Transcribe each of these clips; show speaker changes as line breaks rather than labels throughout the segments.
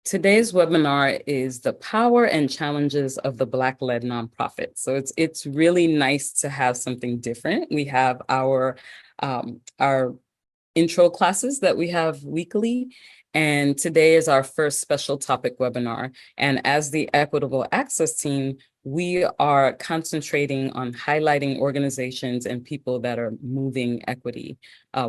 Today's webinar is the power and challenges of the Black-led nonprofit. So it's really nice to have something different. We have our intro classes that we have weekly, and today is our first special topic webinar. And as the Equitable Access team, we are concentrating on highlighting organizations and people that are moving equity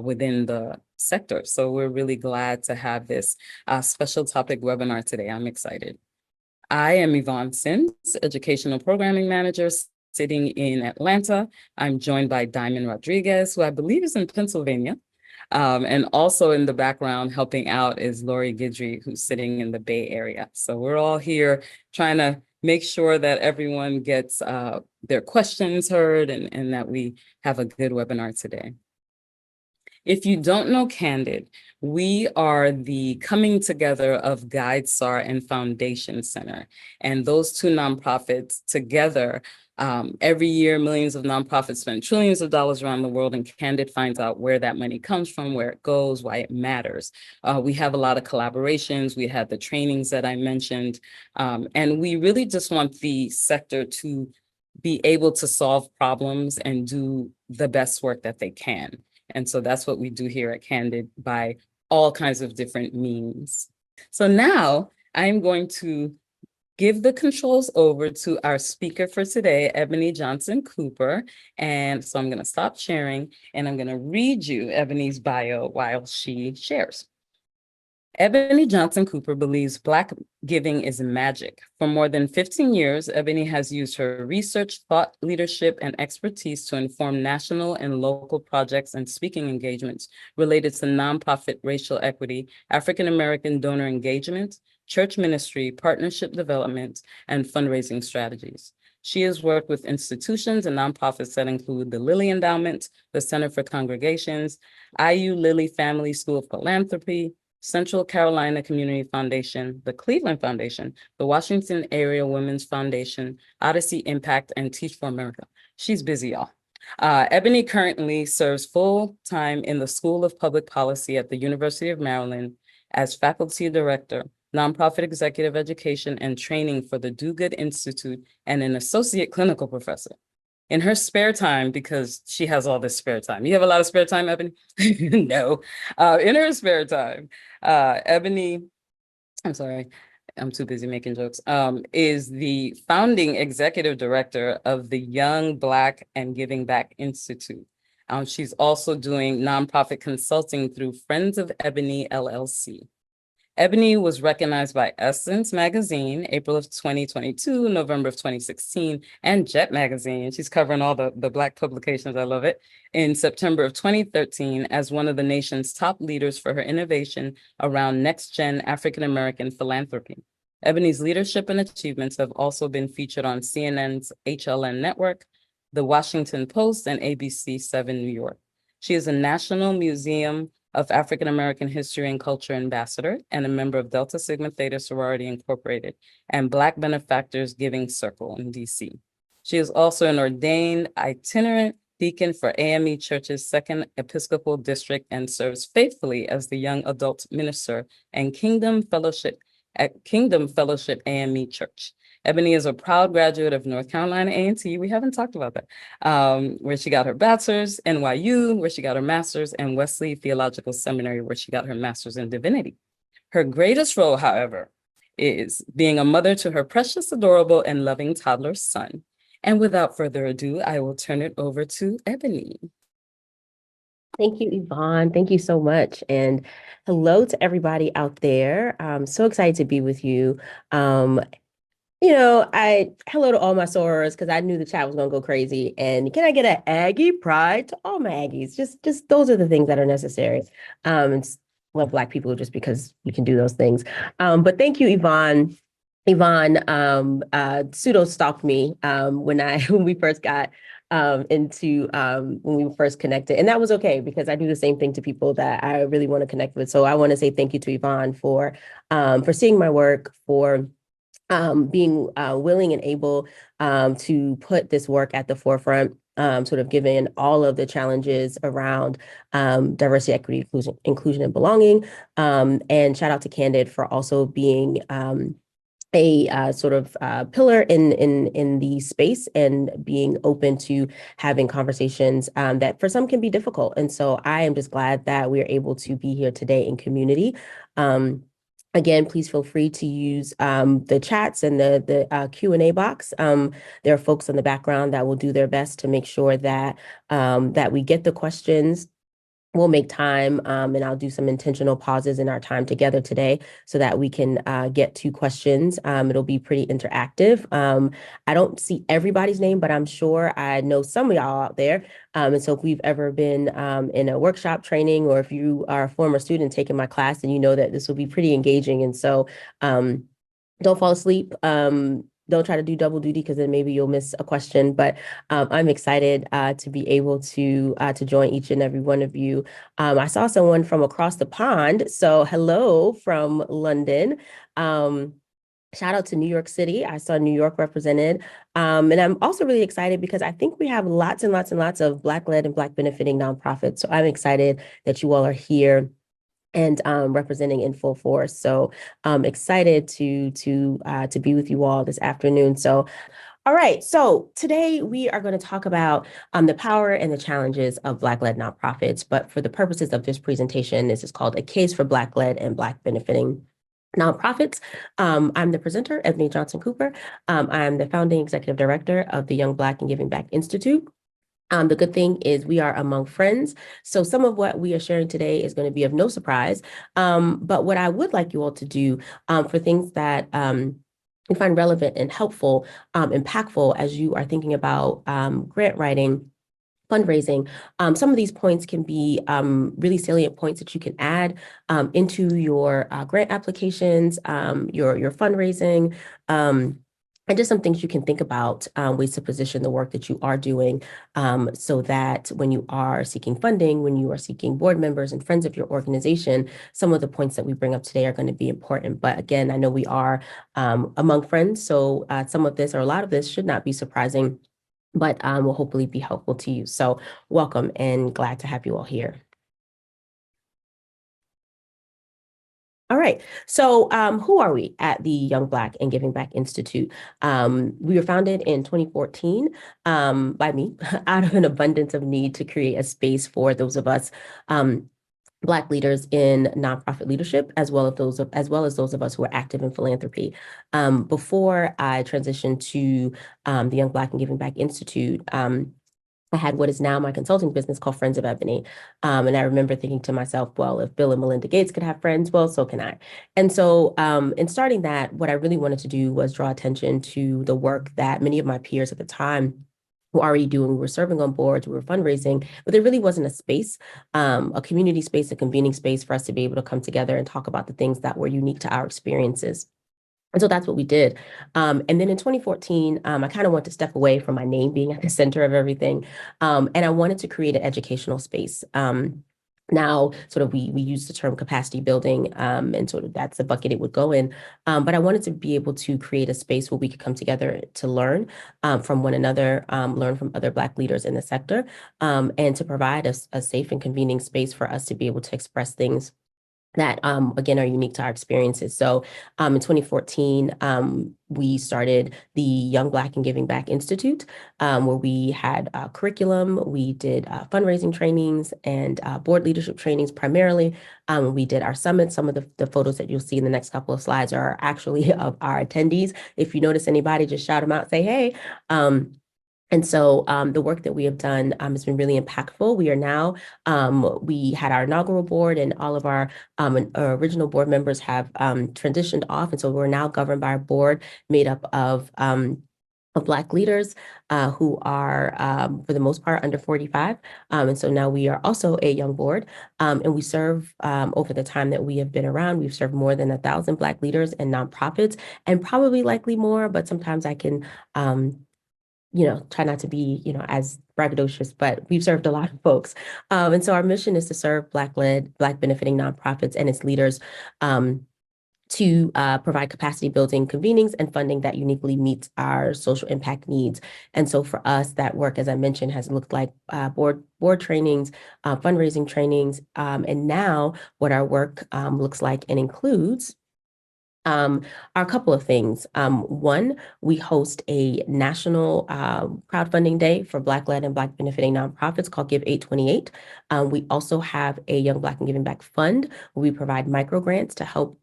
within the sector. So we're really glad to have this special topic webinar today. I'm excited. I am Yvonne Sims, Educational Programming Manager sitting in Atlanta. I'm joined by Diamond Rodriguez, who I believe is in Pennsylvania. And also in the background helping out is Lori Guidry, who's sitting in the Bay Area. So we're all here trying to make sure that everyone gets their questions heard and that we have a good webinar today. If you don't know Candid, we are the coming together of GuideSAR and Foundation Center. And those two nonprofits together, every year, millions of nonprofits spend trillions of dollars around the world, and Candid finds out where that money comes from, where it goes, why it matters. We have a lot of collaborations. We had the trainings that I mentioned, and we really just want the sector to be able to solve problems and do the best work that they can. And so that's what we do here at Candid by all kinds of different means. So now I'm going to give the controls over to our speaker for today, Ebonie Johnson Cooper. And so I'm going to stop sharing and I'm going to read you Ebonie's bio while she shares. Ebonie Johnson Cooper believes Black giving is magic. For more than 15 years, Ebonie has used her research, thought leadership, and expertise to inform national and local projects and speaking engagements related to nonprofit racial equity, African-American donor engagement, church ministry, partnership development, and fundraising strategies. She has worked with institutions and nonprofits that include the Lilly Endowment, the Center for Congregations, IU Lilly Family School of Philanthropy, Central Carolina Community Foundation, the Cleveland Foundation, the Washington Area Women's Foundation, Odyssey Impact, and Teach for America. She's busy, y'all. Ebonie currently serves full-time in the School of Public Policy at the University of Maryland as faculty director, nonprofit executive education and training for the Do Good Institute, and an associate clinical professor. In her spare time, because she has all this spare time. You have a lot of spare time, Ebonie? No. In her spare time, Ebonie, I'm sorry, I'm too busy making jokes, is the founding executive director of the Young Black and Giving Back Institute. She's also doing nonprofit consulting through Friends of Ebonie, LLC. Ebonie was recognized by Essence Magazine, April of 2022, November of 2016, and Jet Magazine. She's covering all the Black publications, I love it, in September of 2013 as one of the nation's top leaders for her innovation around next-gen African-American philanthropy. Ebonie's leadership and achievements have also been featured on CNN's HLN Network, The Washington Post, and ABC 7 New York. She is a National Museum of African American History and Culture Ambassador and a member of Delta Sigma Theta Sorority Incorporated and Black Benefactors Giving Circle in DC. She is also an ordained itinerant deacon for AME Church's 2nd Episcopal District and serves faithfully as the young adult minister and Kingdom Fellowship at Kingdom Fellowship AME Church. Ebonie is a proud graduate of North Carolina A&T. We haven't talked about that, where she got her bachelor's, NYU, where she got her master's, and Wesley Theological Seminary, where she got her master's in divinity. Her greatest role, however, is being a mother to her precious, adorable, and loving toddler son. And without further ado, I will turn it over to Ebonie.
Thank you, Yvonne. Thank you so much. And hello to everybody out there. I'm so excited to be with you. Hello to all my sorors because I knew the chat was going to go crazy. And can I get an Aggie pride to all my Aggies? Just those are the things that are necessary. Love Black people just because we can do those things. But thank you, Yvonne. Yvonne pseudo stalked me when we first got when we first connected, and that was okay because I do the same thing to people that I really want to connect with. So I want to say thank you to Yvonne for seeing my work, for being willing and able to put this work at the forefront. sort of given all of the challenges around diversity, equity, inclusion, and belonging. And shout out to Candid for also being a sort of pillar in the space and being open to having conversations that for some can be difficult. And so I am just glad that we are able to be here today in community. Again, please feel free to use the chats and the Q&A box. There are folks in the background that will do their best to make sure that that we get the questions. We'll make time, and I'll do some intentional pauses in our time together today so that we can get to questions. It'll be pretty interactive. I don't see everybody's name, but I'm sure I know some of y'all out there. And so if we've ever been in a workshop training, or if you are a former student taking my class, and you know that this will be pretty engaging. And so don't fall asleep. Don't try to do double duty because then maybe you'll miss a question. But I'm excited to be able to join each and every one of you. I saw someone from across the pond. So hello from London. Shout out to New York City. I saw New York represented. And I'm also really excited because I think we have lots and lots and lots of Black-led and Black benefiting nonprofits. So I'm excited that you all are here and representing in full force. So I'm excited to be with you all this afternoon. So, all right. So today we are going to talk about the power and the challenges of Black-led nonprofits. But for the purposes of this presentation, this is called A Case for Black-led and Black Benefiting Nonprofits. I'm the presenter, Ebonie Johnson-Cooper. I'm the founding executive director of the Young Black and Giving Back Institute. The good thing is we are among friends. So some of what we are sharing today is going to be of no surprise. But what I would like you all to do for things that you find relevant and helpful, impactful as you are thinking about grant writing, fundraising, some of these points can be really salient points that you can add into your grant applications, your fundraising, and just some things you can think about, ways to position the work that you are doing, so that when you are seeking funding, when you are seeking board members and friends of your organization, some of the points that we bring up today are going to be important. But again, I know we are among friends, so some of this or a lot of this should not be surprising, but will hopefully be helpful to you. So welcome and glad to have you all here. All right. So who are we at the Young Black and Giving Back Institute? We were founded in 2014 by me out of an abundance of need to create a space for those of us Black leaders in nonprofit leadership, as well as those of us who are active in philanthropy. Before I transitioned to the Young Black and Giving Back Institute, I had what is now my consulting business called Friends of Ebonie. And I remember thinking to myself, well, if Bill and Melinda Gates could have friends, well, so can I. And so in starting that, what I really wanted to do was draw attention to the work that many of my peers at the time were already doing. We were serving on boards, we were fundraising, but there really wasn't a space, a community space, a convening space for us to be able to come together and talk about the things that were unique to our experiences. And so that's what we did. And then in 2014, I kind of wanted to step away from my name being at the center of everything. And I wanted to create an educational space. Now, sort of, we use the term capacity building, and sort of that's the bucket it would go in. But I wanted to be able to create a space where we could come together to learn from one another, learn from other Black leaders in the sector, and to provide a safe and convening space for us to be able to express things that, again, are unique to our experiences. So in 2014, we started the Young Black and Giving Back Institute, where we had curriculum, we did fundraising trainings and board leadership trainings primarily. We did our summits. Some of the photos that you'll see in the next couple of slides are actually of our attendees. If you notice anybody, just shout them out, say, hey. And so the work that we have done has been really impactful. We are now, we had our inaugural board, and all of our original board members have transitioned off. And so we're now governed by a board made up of Black leaders who are, for the most part, under 45. And so now we are also a young board. And we serve, over the time that we have been around, we've served more than 1,000 Black leaders and nonprofits, and probably likely more, but sometimes I can try not to be, as braggadocious, but we've served a lot of folks. And so our mission is to serve Black-led, Black benefiting nonprofits and its leaders to provide capacity building convenings and funding that uniquely meets our social impact needs. And so for us, that work, as I mentioned, has looked like board trainings, fundraising trainings, and now what our work looks like and includes are a couple of things. One, we host a national crowdfunding day for Black-led and Black benefiting nonprofits called Give 828. We also have a Young Black and Giving Back Fund where we provide micro grants to help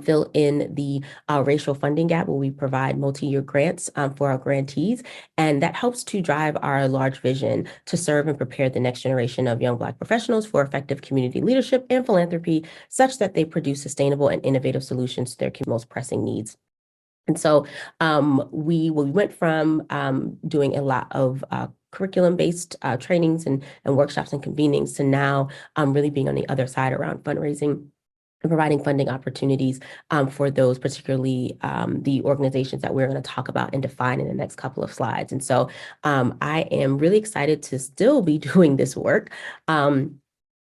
fill in the racial funding gap, where we provide multi-year grants for our grantees. And that helps to drive our large vision to serve and prepare the next generation of young Black professionals for effective community leadership and philanthropy, such that they produce sustainable and innovative solutions to their most pressing needs. And so we went from doing a lot of curriculum-based trainings and workshops and convenings to now really being on the other side around fundraising and providing funding opportunities for those, particularly the organizations that we're going to talk about and define in the next couple of slides. And so I am really excited to still be doing this work.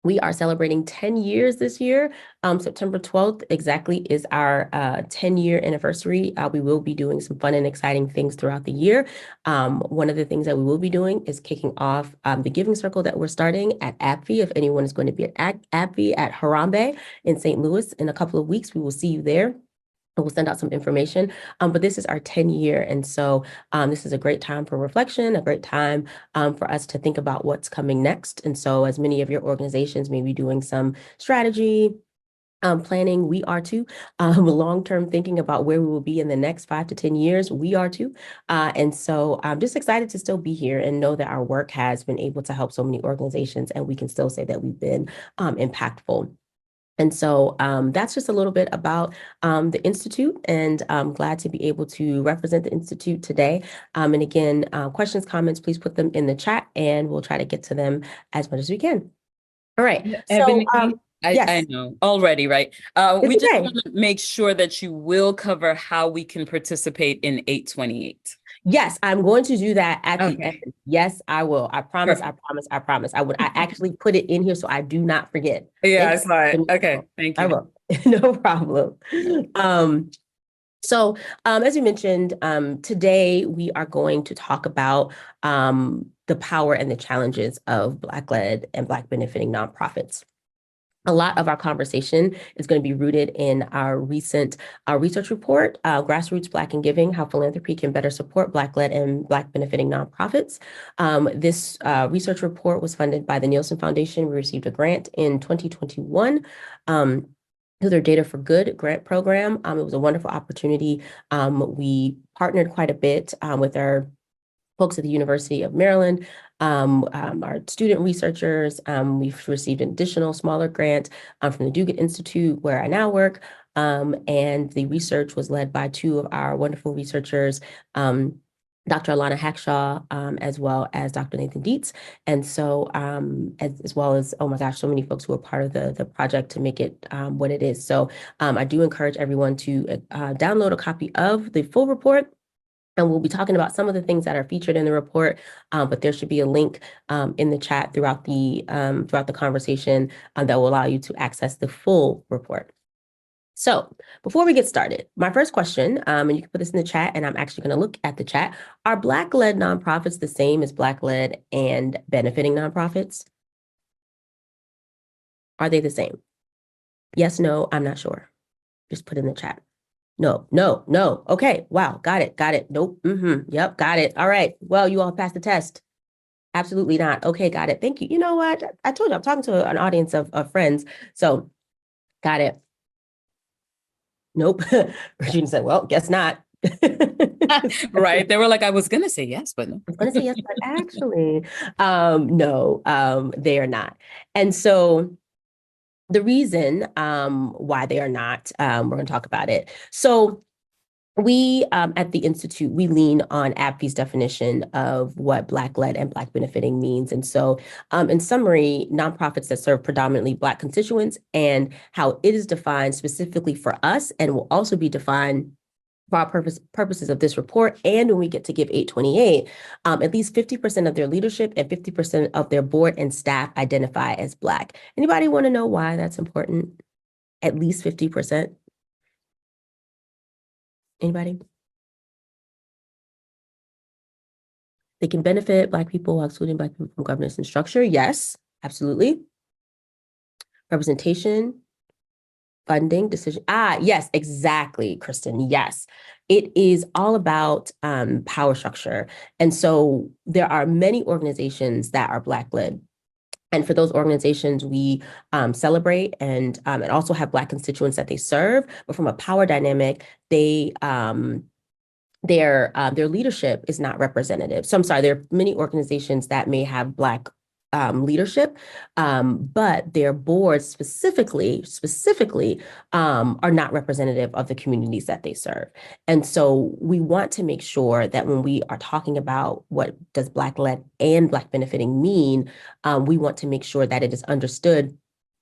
We are celebrating 10 years this year. September 12th exactly is our 10-year anniversary. We will be doing some fun and exciting things throughout the year. One of the things that we will be doing is kicking off the Giving Circle that we're starting at AbbVie. If anyone is going to be at AbbVie at Harambe in St. Louis in a couple of weeks, we will see you there. We'll send out some information, but this is our 10-year. And so this is a great time for reflection, a great time for us to think about what's coming next. And so as many of your organizations may be doing some strategy, planning, we are too. Long-term thinking about where we will be in the next 5 to 10 years, we are too. And so I'm just excited to still be here and know that our work has been able to help so many organizations, and we can still say that we've been impactful. And so that's just a little bit about the Institute, and I'm glad to be able to represent the Institute today. And again, questions, comments, please put them in the chat and we'll try to get to them as much as we can. All right.
Ebony,
So yes.
I know already, right? We just
okay.
want to make sure that you will cover how we can participate in 828.
Yes, I'm going to do that at
Okay.
the end. Yes, I will. I promise,
Perfect.
I promise. I actually put it in here so I do not forget.
Yeah, I saw it. Okay, thank you.
I will. No problem. So as we mentioned, today we are going to talk about the power and the challenges of Black-led and Black benefiting nonprofits. A lot of our conversation is going to be rooted in our recent research report, Grassroots, Black and Giving, How Philanthropy Can Better Support Black-led and Black benefiting nonprofits. This research report was funded by the Nielsen Foundation. We received a grant in 2021 through their Data for Good grant program. It was a wonderful opportunity. We partnered quite a bit with our folks at the University of Maryland, our student researchers. We've received an additional smaller grant from the Dugan Institute, where I now work. And the research was led by two of our wonderful researchers, Dr. Alana Hackshaw, as well as Dr. Nathan Dietz. And so, as well as, oh my gosh, so many folks who are part of the project to make it what it is. So I do encourage everyone to download a copy of the full report. And we'll be talking about some of the things that are featured in the report, but there should be a link in the chat throughout the conversation that will allow you to access the full report. So before we get started, my first question, and you can put this in the chat, and I'm actually going to look at the chat. Are Black-led nonprofits the same as Black-led and benefiting nonprofits? Are they the same? Yes, no, I'm not sure. Just put in the chat. No. Okay. Wow. Got it. Nope. Yep. Got it. All right. Well, you all passed the test. Absolutely not. Okay. Got it. Thank you. You know what? I told you I'm talking to an audience of friends. So got it. Nope. Regina said, well, guess not.
Right. They were like, I was going to say yes, but no.
I was going to say yes, but actually, no, they are not. And so the reason why they are not, we're going to talk about it. So we at the Institute, we lean on AbbVie's definition of what Black-led and Black benefiting means. And so in summary, nonprofits that serve predominantly Black constituents, and how it is defined specifically for us and will also be defined for our purposes of this report. And when we get to Give 828, at least 50% of their leadership and 50% of their board and staff identify as Black. Anybody want to know why that's important? At least 50%? Anybody? They can benefit Black people while excluding Black people from governance and structure. Yes, absolutely. Representation, funding, decision. Yes, exactly, Kristen. Yes. It is all about power structure. And so there are many organizations that are Black-led. And for those organizations, we celebrate and also have Black constituents that they serve. But from a power dynamic, their leadership is not representative. So I'm sorry, there are many organizations that may have Black leadership, but their boards specifically are not representative of the communities that they serve. And so we want to make sure that when we are talking about what does Black-led and Black benefiting mean, we want to make sure that it is understood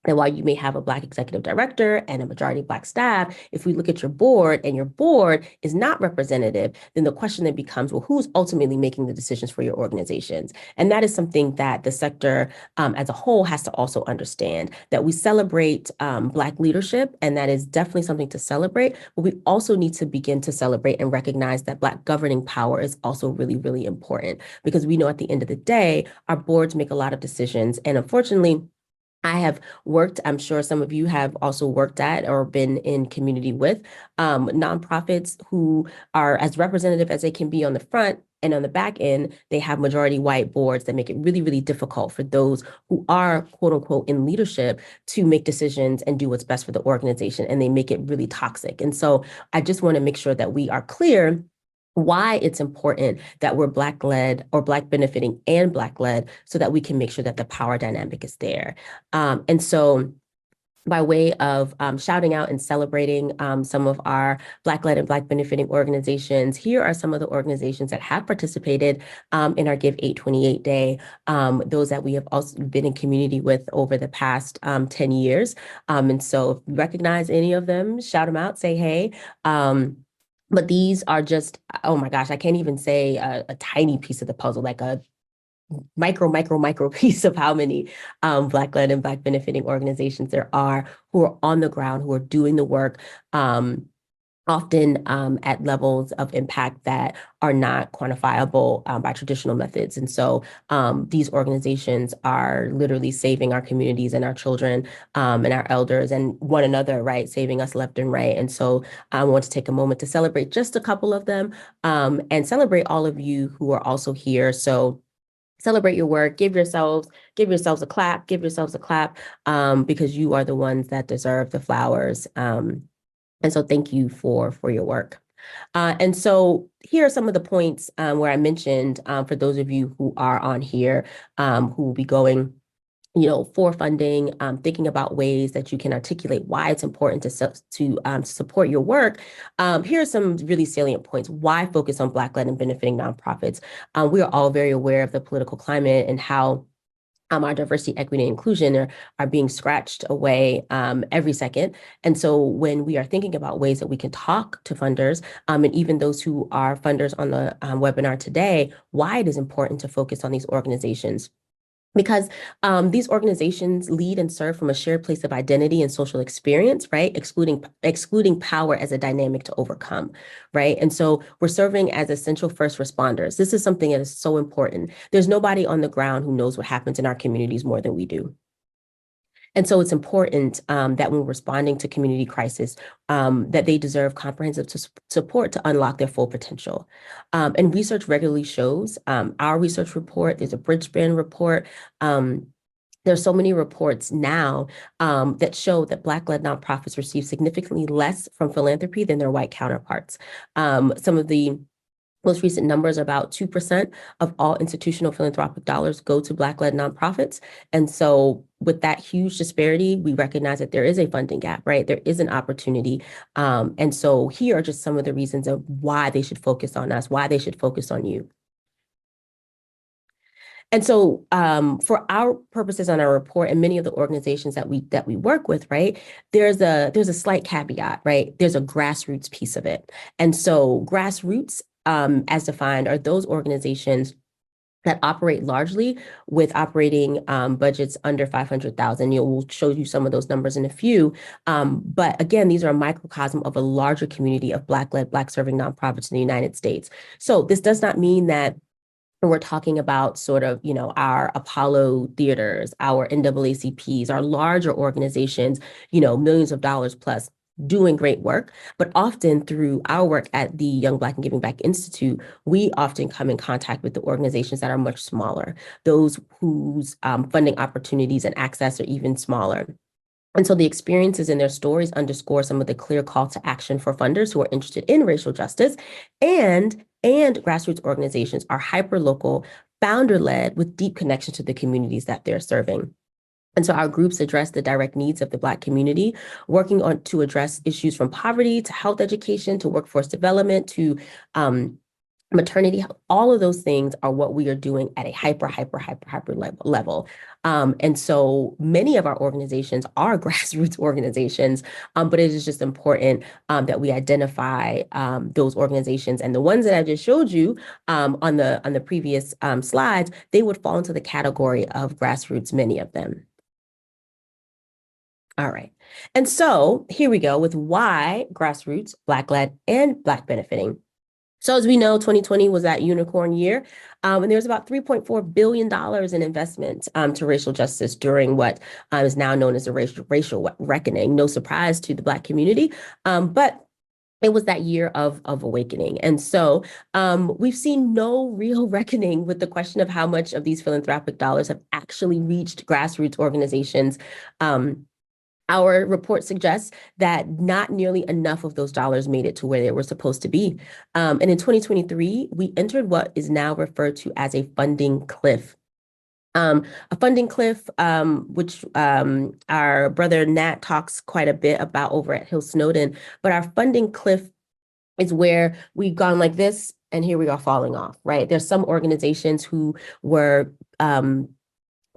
that while you may have a Black executive director and a majority Black staff, if we look at your board and your board is not representative, then the question then becomes, well, who's ultimately making the decisions for your organizations? And that is something that the sector as a whole has to also understand, that we celebrate Black leadership, and that is definitely something to celebrate, but we also need to begin to celebrate and recognize that Black governing power is also really, really important, because we know at the end of the day, our boards make a lot of decisions, and unfortunately, I have worked, I'm sure some of you have also worked at or been in community with nonprofits who are as representative as they can be on the front, and on the back end, they have majority white boards that make it really, really difficult for those who are quote unquote in leadership to make decisions and do what's best for the organization, and they make it really toxic. And so I just want to make sure that we are clear why it's important that we're Black-led or Black benefiting and Black-led, so that we can make sure that the power dynamic is there. And so by way of shouting out and celebrating some of our Black-led and Black benefiting organizations, here are some of the organizations that have participated in our Give 828 Day, those that we have also been in community with over the past 10 years. And so if you recognize any of them, shout them out, say hey. But these are just, oh my gosh, I can't even say a tiny piece of the puzzle, like a micro piece of how many Black-led and Black benefiting organizations there are who are on the ground, who are doing the work, often at levels of impact that are not quantifiable by traditional methods. And so these organizations are literally saving our communities and our children and our elders and one another, right? Saving us left and right. And so I want to take a moment to celebrate just a couple of them and celebrate all of you who are also here. So celebrate your work, give yourselves a clap, because you are the ones that deserve the flowers. And so thank you for your work. And so here are some of the points where I mentioned for those of you who are on here who will be going for funding, thinking about ways that you can articulate why it's important to support your work. Here are some really salient points. Why focus on Black-led and benefiting nonprofits? We are all very aware of the political climate and how our diversity, equity, and inclusion are being scratched away every second. And so when we are thinking about ways that we can talk to funders, and even those who are funders on the webinar today, why it is important to focus on these organizations. Because these organizations lead and serve from a shared place of identity and social experience, right? Excluding power as a dynamic to overcome, right? And so we're serving as essential first responders. This is something that is so important. There's nobody on the ground who knows what happens in our communities more than we do. And so it's important that when we're responding to community crisis, that they deserve comprehensive support to unlock their full potential. And research regularly shows, our research report, there's a Bridgespan report, there's so many reports now that show that Black-led nonprofits receive significantly less from philanthropy than their white counterparts. Some of the most recent numbers, about 2% of all institutional philanthropic dollars go to Black-led nonprofits. And so with that huge disparity, we recognize that there is a funding gap, right? There is an opportunity. And so here are just some of the reasons of why they should focus on us, why they should focus on you. And so for our purposes on our report and many of the organizations that we work with, right, there's a slight caveat, right? There's a grassroots piece of it. And so grassroots, as defined, are those organizations that operate largely with operating budgets under 500,000. We'll show you some of those numbers in a few. But again, these are a microcosm of a larger community of Black-led, Black-serving nonprofits in the United States. So this does not mean that we're talking about sort of, our Apollo theaters, our NAACPs, our larger organizations, millions of dollars plus doing great work. But often through our work at the Young Black and Giving Back Institute, we often come in contact with the organizations that are much smaller, those whose funding opportunities and access are even smaller. And so the experiences in their stories underscore some of the clear call to action for funders who are interested in racial justice, and grassroots organizations are hyper-local, founder-led with deep connection to the communities that they're serving. And so our groups address the direct needs of the Black community, working on to address issues from poverty to health education to workforce development to maternity health. All of those things are what we are doing at a hyper level. And so many of our organizations are grassroots organizations, but it is just important that we identify those organizations. And the ones that I just showed you on the previous slides, they would fall into the category of grassroots, many of them. All right. And so here we go with why grassroots, Black-led, and Black benefiting. So as we know, 2020 was that unicorn year, and there was about $3.4 billion in investment to racial justice during what is now known as the racial reckoning. No surprise to the Black community, but it was that year of awakening. And so we've seen no real reckoning with the question of how much of these philanthropic dollars have actually reached grassroots organizations. Our report suggests that not nearly enough of those dollars made it to where they were supposed to be. And in 2023, we entered what is now referred to as a funding cliff. A funding cliff, which our brother Nat talks quite a bit about over at Hill Snowden, but our funding cliff is where we've gone like this, and here we are falling off, right? There's some organizations who were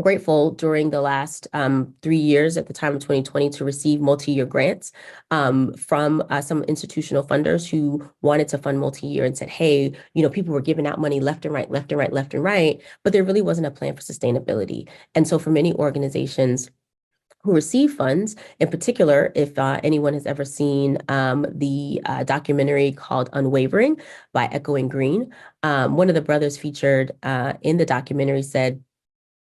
grateful during the last 3 years at the time of 2020 to receive multi-year grants from some institutional funders who wanted to fund multi-year and said, hey, people were giving out money left and right, but there really wasn't a plan for sustainability. And so for many organizations who receive funds, in particular, if anyone has ever seen the documentary called Unwavering by Echoing Green, one of the brothers featured in the documentary said,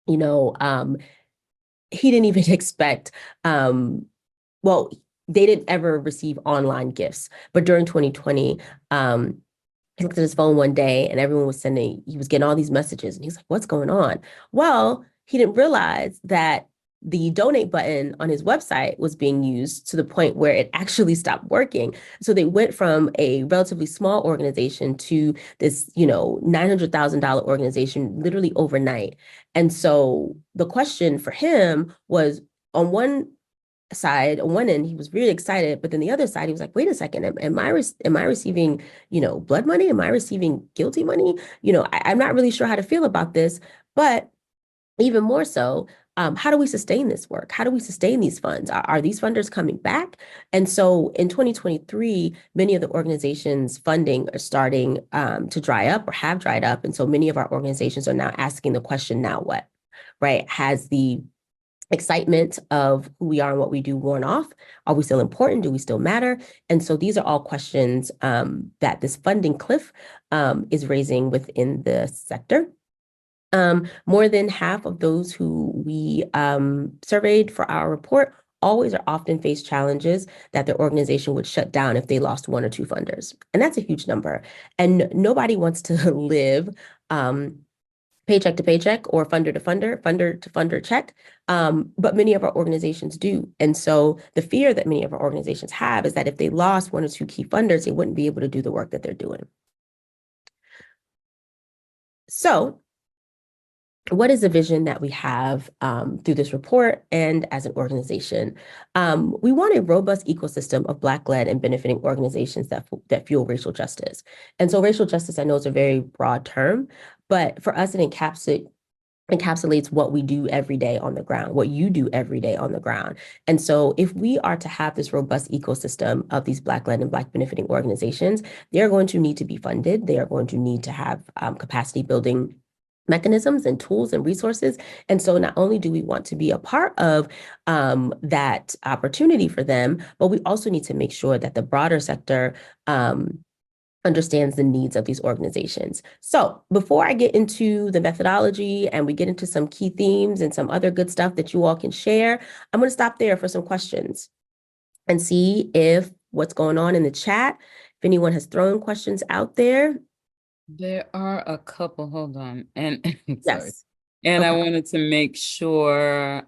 he didn't even expect, well, they didn't ever receive online gifts. But during 2020, he looked at his phone one day and everyone was he was getting all these messages and he's like, what's going on? Well, he didn't realize that the donate button on his website was being used to the point where it actually stopped working. So they went from a relatively small organization to this, $900,000 organization literally overnight. And so the question for him was, on one end, he was really excited, but then the other side, he was like, wait a second, am I receiving, blood money? Am I receiving guilty money? I'm not really sure how to feel about this, but even more so, how do we sustain this work? How do we sustain these funds? Are these funders coming back? And so in 2023, many of the organizations' funding are starting to dry up or have dried up. And so many of our organizations are now asking the question, now what, right? Has the excitement of who we are and what we do worn off? Are we still important? Do we still matter? And so these are all questions that this funding cliff is raising within the sector. More than half of those who we surveyed for our report always or often face challenges that their organization would shut down if they lost one or two funders. And that's a huge number. And nobody wants to live paycheck to paycheck or funder to funder check. But many of our organizations do. And so the fear that many of our organizations have is that if they lost one or two key funders, they wouldn't be able to do the work that they're doing. So what is the vision that we have through this report and as an organization? We want a robust ecosystem of Black-led and benefiting organizations that fuel racial justice. And so racial justice, I know, is a very broad term, but for us, it encapsulates what we do every day on the ground, what you do every day on the ground. And so if we are to have this robust ecosystem of these Black-led and Black benefiting organizations, they are going to need to be funded. They are going to need to have capacity building mechanisms and tools and resources. And so not only do we want to be a part of that opportunity for them, but we also need to make sure that the broader sector understands the needs of these organizations. So before I get into the methodology and we get into some key themes and some other good stuff that you all can share, I'm going to stop there for some questions and see if what's going on in the chat, if anyone has thrown questions out there.
There are a couple, hold on. And sorry.
Yes.
And I
Okay.
wanted to make sure,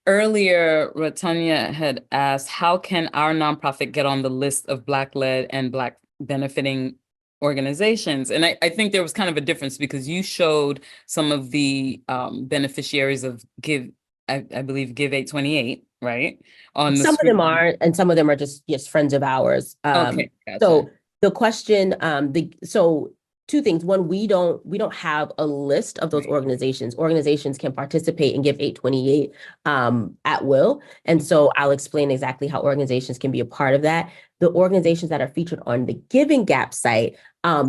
earlier, Ratanya had asked, how can our nonprofit get on the list of Black-led and Black benefiting organizations? And I think there was kind of a difference because you showed some of the beneficiaries of I believe Give 828, right? On the
Some of them
screen.
are, and some of them are just friends of ours.
Okay, gotcha.
So the question, so two things. One, we don't have a list of those
Right.
organizations. Organizations can participate and Give 828 at will. And so I'll explain exactly how organizations can be a part of that. The organizations that are featured on the Giving Gap site,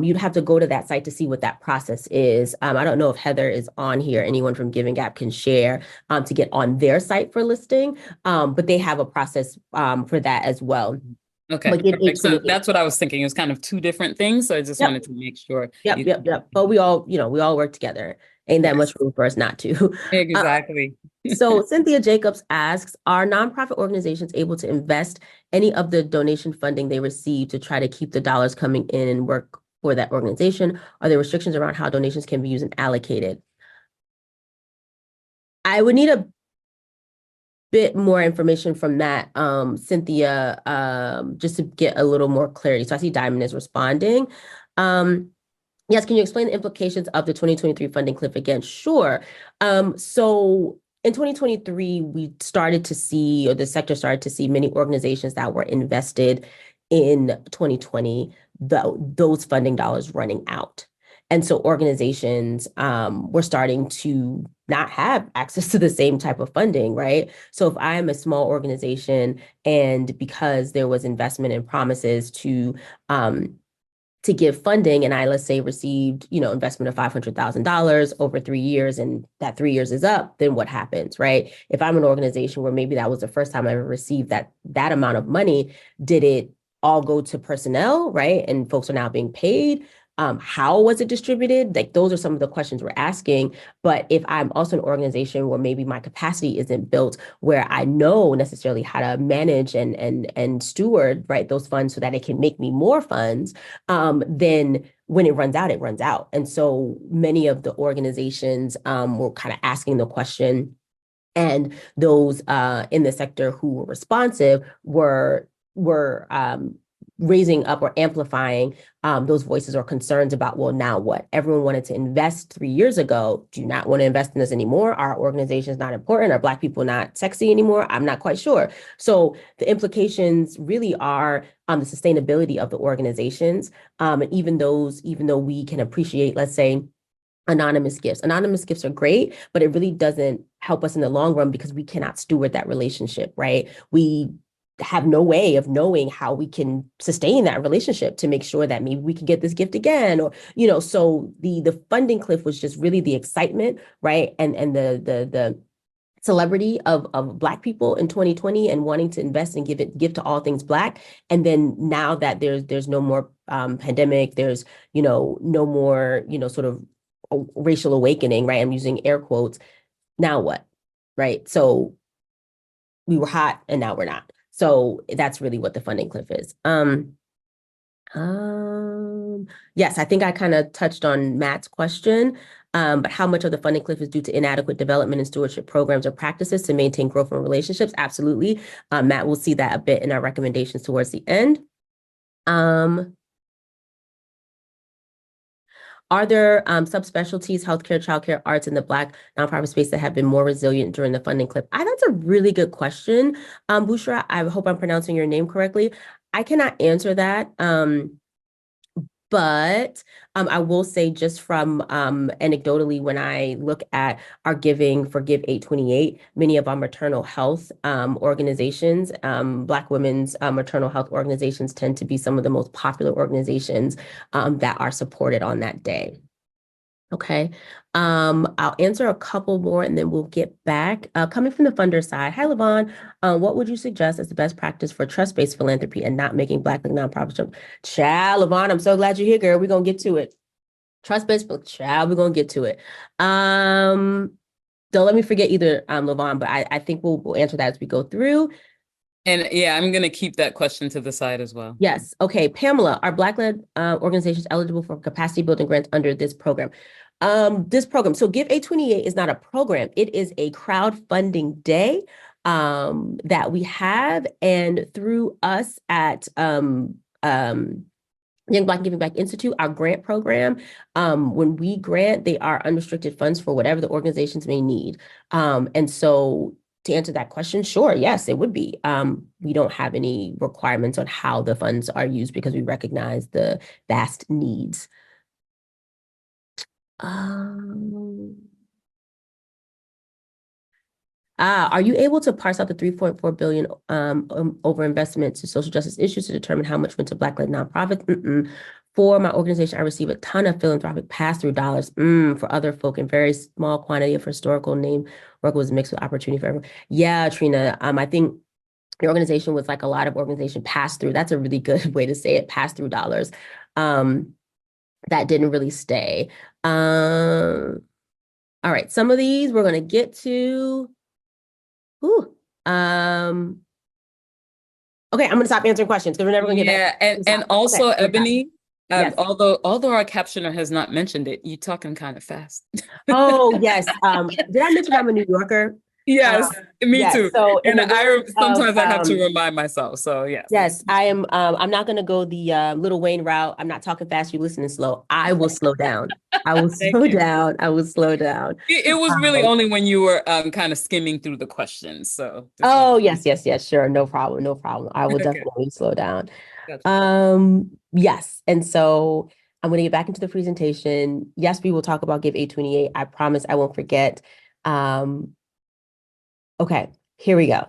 you'd have to go to that site to see what that process is. I don't know if Heather is on here. Anyone from Giving Gap can share to get on their site for listing, but they have a process for that as well.
Okay,
But Give
perfect. So
828.
that's what I was thinking. It was kind of two different things. So I just
Yep.
wanted to make sure.
Yep. But we all work together. Ain't that much
Yes,
room for us not to.
exactly.
So Cynthia Jacobs asks, are nonprofit organizations able to invest any of the donation funding they receive to try to keep the dollars coming in and work for that organization? Are there restrictions around how donations can be used and allocated? I would need a bit more information from that, Cynthia, just to get a little more clarity. So I see Diamond is responding. Yes, can you explain the implications of the 2023 funding cliff again? Sure. So in 2023, we started to see, or the sector started to see many organizations that were invested in 2020, those funding dollars running out. And so organizations were starting to not have access to the same type of funding, right? So if I am a small organization and because there was investment and promises to give funding, and I, let's say, received, investment of $500,000 over 3 years, and that 3 years is up, then what happens, right? If I'm an organization where maybe that was the first time I ever received that amount of money, did it all go to personnel, right? And folks are now being paid. How was it distributed? Like those are some of the questions we're asking. But if I'm also an organization where maybe my capacity isn't built, where I know necessarily how to manage and steward, right, those funds so that it can make me more funds, then when it runs out, it runs out. And so many of the organizations were kind of asking the question, and those in the sector who were responsive were raising up or amplifying those voices or concerns about, well, now what? Everyone wanted to invest 3 years ago. Do you not want to invest in this anymore? Are organizations not important? Are Black people not sexy anymore? I'm not quite sure. So the implications really are the sustainability of the organizations. And even though we can appreciate, let's say, anonymous gifts. Anonymous gifts are great, but it really doesn't help us in the long run because we cannot steward that relationship, right? We have no way of knowing how we can sustain that relationship to make sure that maybe we can get this gift again, or so the funding cliff was just really the excitement, right? And the celebrity of Black people in 2020 and wanting to invest and give to all things Black. And then now that there's no more pandemic, there's no more sort of racial awakening, right? I'm using air quotes. Now what, right? So we were hot and now we're not. So that's really what the funding cliff is. Yes, I think I kind of touched on Matt's question, but how much of the funding cliff is due to inadequate development and stewardship programs or practices to maintain growth in relationships? Absolutely. Matt, we'll see that a bit in our recommendations towards the end. Are there subspecialties, healthcare, childcare, arts in the Black nonprofit space that have been more resilient during the funding cliff? That's a really good question. Bushra, I hope I'm pronouncing your name correctly. I cannot answer that. But I will say, just from anecdotally, when I look at our giving for Give 828, many of our maternal health organizations, Black women's maternal health organizations tend to be some of the most popular organizations that are supported on that day. Okay. I'll answer a couple more and then we'll get back. Coming from the funder side, hi, Levon. What would you suggest as the best practice for trust-based philanthropy and not making Black-led nonprofits jump? Child, Levon, I'm so glad you're here, girl. We're gonna get to it. Trust-based, child, we're gonna get to it. Don't let me forget either, Levon, but I think we'll answer that as we go through.
And yeah, I'm going to keep that question to the side as well.
Yes. Okay. Pamela, are Black-led organizations eligible for capacity building grants under this program? So Give 828 is not a program. It is a crowdfunding day that we have. And through us at Young Black Giving Back Institute, our grant program, when we grant, they are unrestricted funds for whatever the organizations may need. And so to answer that question, sure, yes, it would be. We don't have any requirements on how the funds are used because we recognize the vast needs. Are you able to parse out the 3.4 billion over investment to social justice issues to determine how much went to Black-led nonprofits? For my organization, I receive a ton of philanthropic pass-through dollars. For other folk, in very small quantity of historical name work was mixed with opportunity for everyone. Yeah, Trina, I think your organization was like a lot of organization pass-through. That's a really good way to say it, pass-through dollars. That didn't really stay. All right, some of these we're going to get to. Ooh. Okay, I'm gonna stop answering questions because we're never gonna get
back. Yeah, and also okay, Ebonie, yes. although our captioner has not mentioned it, you're talking kind of fast.
Oh yes. Did I mention I'm a New Yorker?
Yes, me
yes.
too.
So
and I sometimes I have to remind myself. So yes.
Yes, I am. I'm not going to go the Lil Wayne route. I'm not talking fast. You listening slow. I will slow down. I will slow down. I will slow down.
It was really only when you were kind of skimming through the questions. So.
Oh yes, sure. No problem. No problem. I will definitely slow down. Gotcha. Yes, and so I'm going to get back into the presentation. Yes, we will talk about Give 828. I promise I won't forget. Okay, here we go.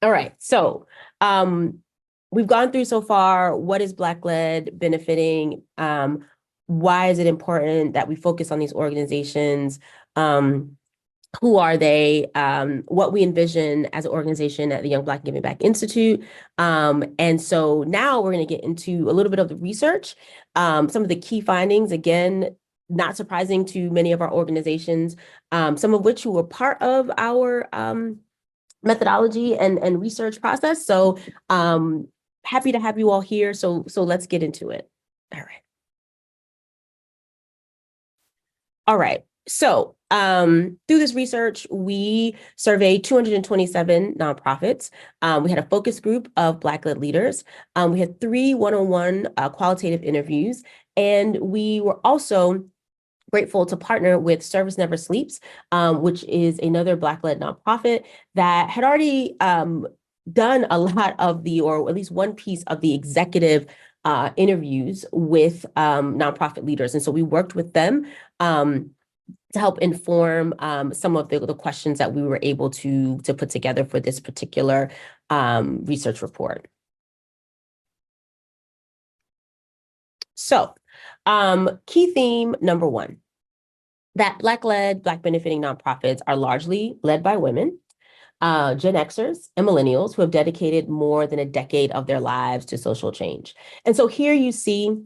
All right, so we've gone through so far, what is Black-led benefiting? Why is it important that we focus on these organizations? Who are they? What we envision as an organization at the Young Black Giving Back Institute. And so now we're going to get into a little bit of the research. Some of the key findings, again, not surprising to many of our organizations, some of which who were part of our methodology and research process. So happy to have you all here. So let's get into it. All right. So through this research, we surveyed 227 nonprofits. We had a focus group of Black-led leaders. We had 3 one-on-one qualitative interviews, and we were also grateful to partner with Service Never Sleeps, which is another Black-led nonprofit that had already done a lot of the, or at least one piece of the executive interviews with nonprofit leaders. And so we worked with them to help inform some of the questions that we were able to put together for this particular research report. So key theme number 1, that Black-led, Black benefiting nonprofits are largely led by women, Gen Xers and Millennials who have dedicated more than a decade of their lives to social change. And so here you see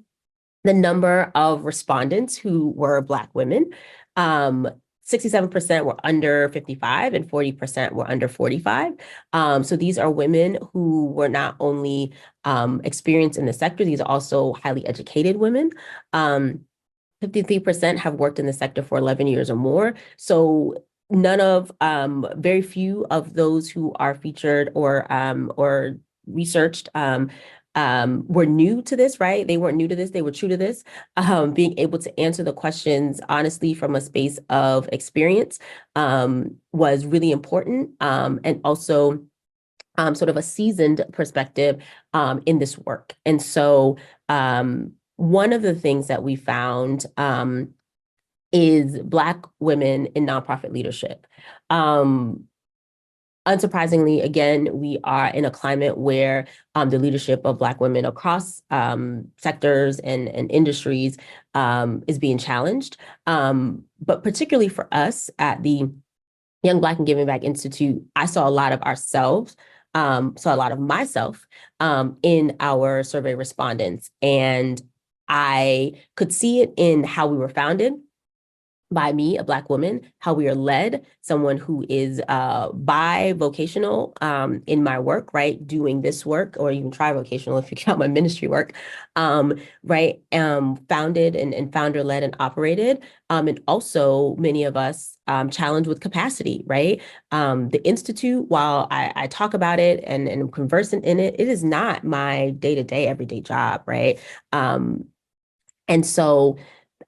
the number of respondents who were Black women. 67% were under 55 and 40% were under 45. So these are women who were not only experienced in the sector, these are also highly educated women. 53% have worked in the sector for 11 years or more. So very few of those who are featured or researched were new to this, right? They weren't new to this, they were true to this. Being able to answer the questions honestly from a space of experience was really important, and also sort of a seasoned perspective in this work. And so one of the things that we found is Black women in nonprofit leadership. Unsurprisingly, again, we are in a climate where the leadership of Black women across sectors and industries is being challenged. But particularly for us at the Young Black and Giving Back Institute, I saw a lot of ourselves, saw a lot of myself in our survey respondents. And I could see it in how we were founded by me, a Black woman, how we are led, someone who is bi-vocational in my work, right? Doing this work, or even tri-vocational if you count my ministry work, right? Founded and founder-led and operated. And also many of us challenged with capacity, right? The Institute, while I talk about it and am conversant in it, it is not my day-to-day, everyday job, right? And so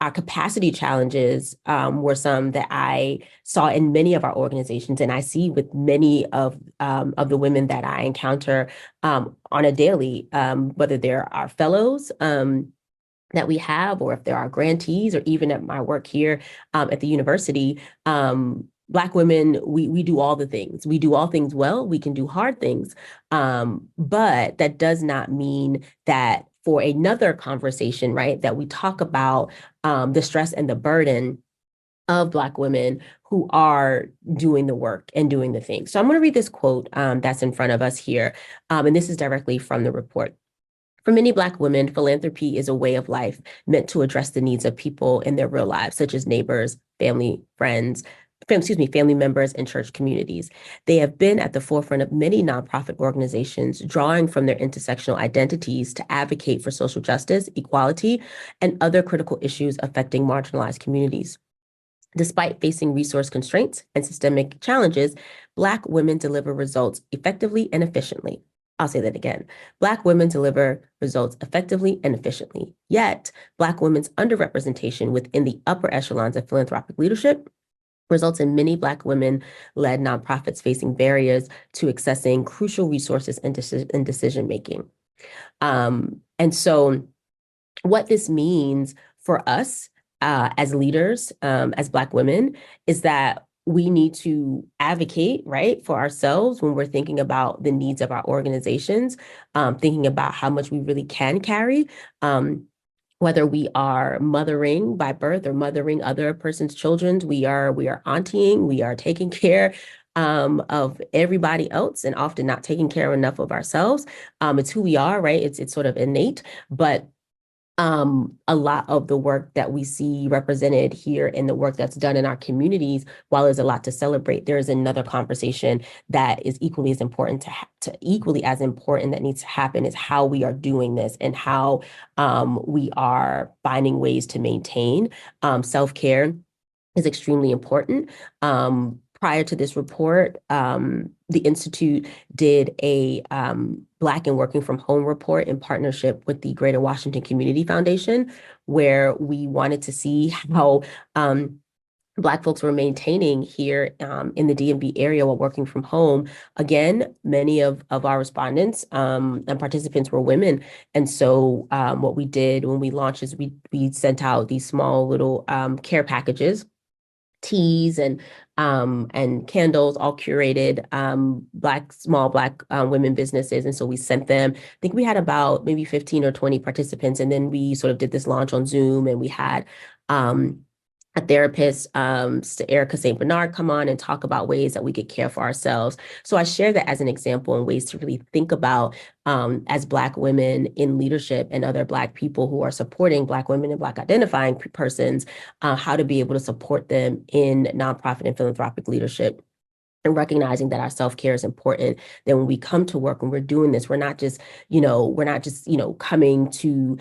our capacity challenges were some that I saw in many of our organizations, and I see with many of the women that I encounter on a daily, whether they're our fellows that we have, or if there are grantees, or even at my work here at the university. Black women, we do all the things. We do all things well. We can do hard things. But that does not mean that for another conversation, right, that we talk about the stress and the burden of Black women who are doing the work and doing the things. So I'm going to read this quote that's in front of us here. And this is directly from the report. For many Black women, philanthropy is a way of life meant to address the needs of people in their real lives, such as neighbors, family, friends, family members, and church communities. They have been at the forefront of many nonprofit organizations, drawing from their intersectional identities to advocate for social justice, equality, and other critical issues affecting marginalized communities. Despite facing resource constraints and systemic challenges, Black women deliver results effectively and efficiently. I'll say that again. Black women deliver results effectively and efficiently. Yet, Black women's underrepresentation within the upper echelons of philanthropic leadership results in many Black women-led nonprofits facing barriers to accessing crucial resources and decision-making. And so what this means for us as leaders, as Black women, is that we need to advocate, right, for ourselves when we're thinking about the needs of our organizations, thinking about how much we really can carry, whether we are mothering by birth or mothering other person's children, we are auntying, we are taking care of everybody else and often not taking care enough of ourselves. It's who we are, right? It's sort of innate, but a lot of the work that we see represented here in the work that's done in our communities, while there's a lot to celebrate, there is another conversation that is equally as important that needs to happen, is how we are doing this and how we are finding ways to maintain self-care is extremely important. Prior to this report, the Institute did a Black and Working from Home report in partnership with the Greater Washington Community Foundation, where we wanted to see how Black folks were maintaining here in the DMV area while working from home. Again, many of our respondents and participants were women. And so what we did when we launched is we sent out these small little care packages, teas and candles, all curated small Black women businesses. And so we sent them, I think we had about maybe 15 or 20 participants. And then we sort of did this launch on Zoom, and we had a therapist, Erica St. Bernard, come on and talk about ways that we could care for ourselves. So I share that as an example and ways to really think about as Black women in leadership and other Black people who are supporting Black women and Black identifying persons, how to be able to support them in nonprofit and philanthropic leadership. And recognizing that our self-care is important, that when we come to work, when we're doing this, we're not just coming to,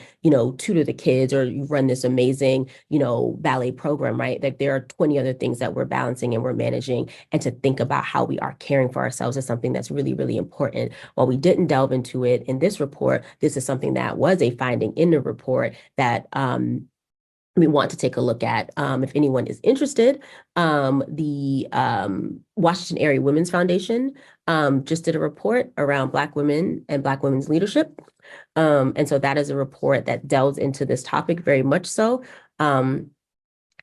tutor the kids or you run this amazing, ballet program, right? Like there are 20 other things that we're balancing and we're managing, and to think about how we are caring for ourselves is something that's really, really important. While we didn't delve into it in this report, this is something that was a finding in the report that we want to take a look at. If anyone is interested, the Washington Area Women's Foundation just did a report around Black women and Black women's leadership. And so that is a report that delves into this topic very much so.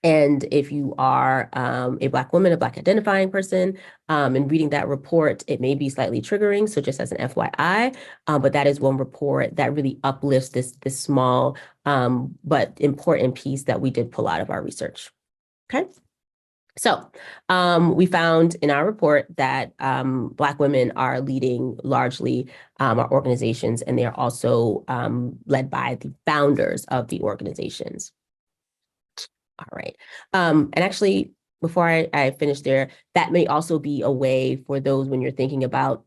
And if you are a Black woman, a Black identifying person, and reading that report, it may be slightly triggering. So just as an FYI, but that is one report that really uplifts this small but important piece that we did pull out of our research. Okay. So we found in our report that Black women are leading largely our organizations, and they are also led by the founders of the organizations. All right. And actually, before I finish there, that may also be a way for those when you're thinking about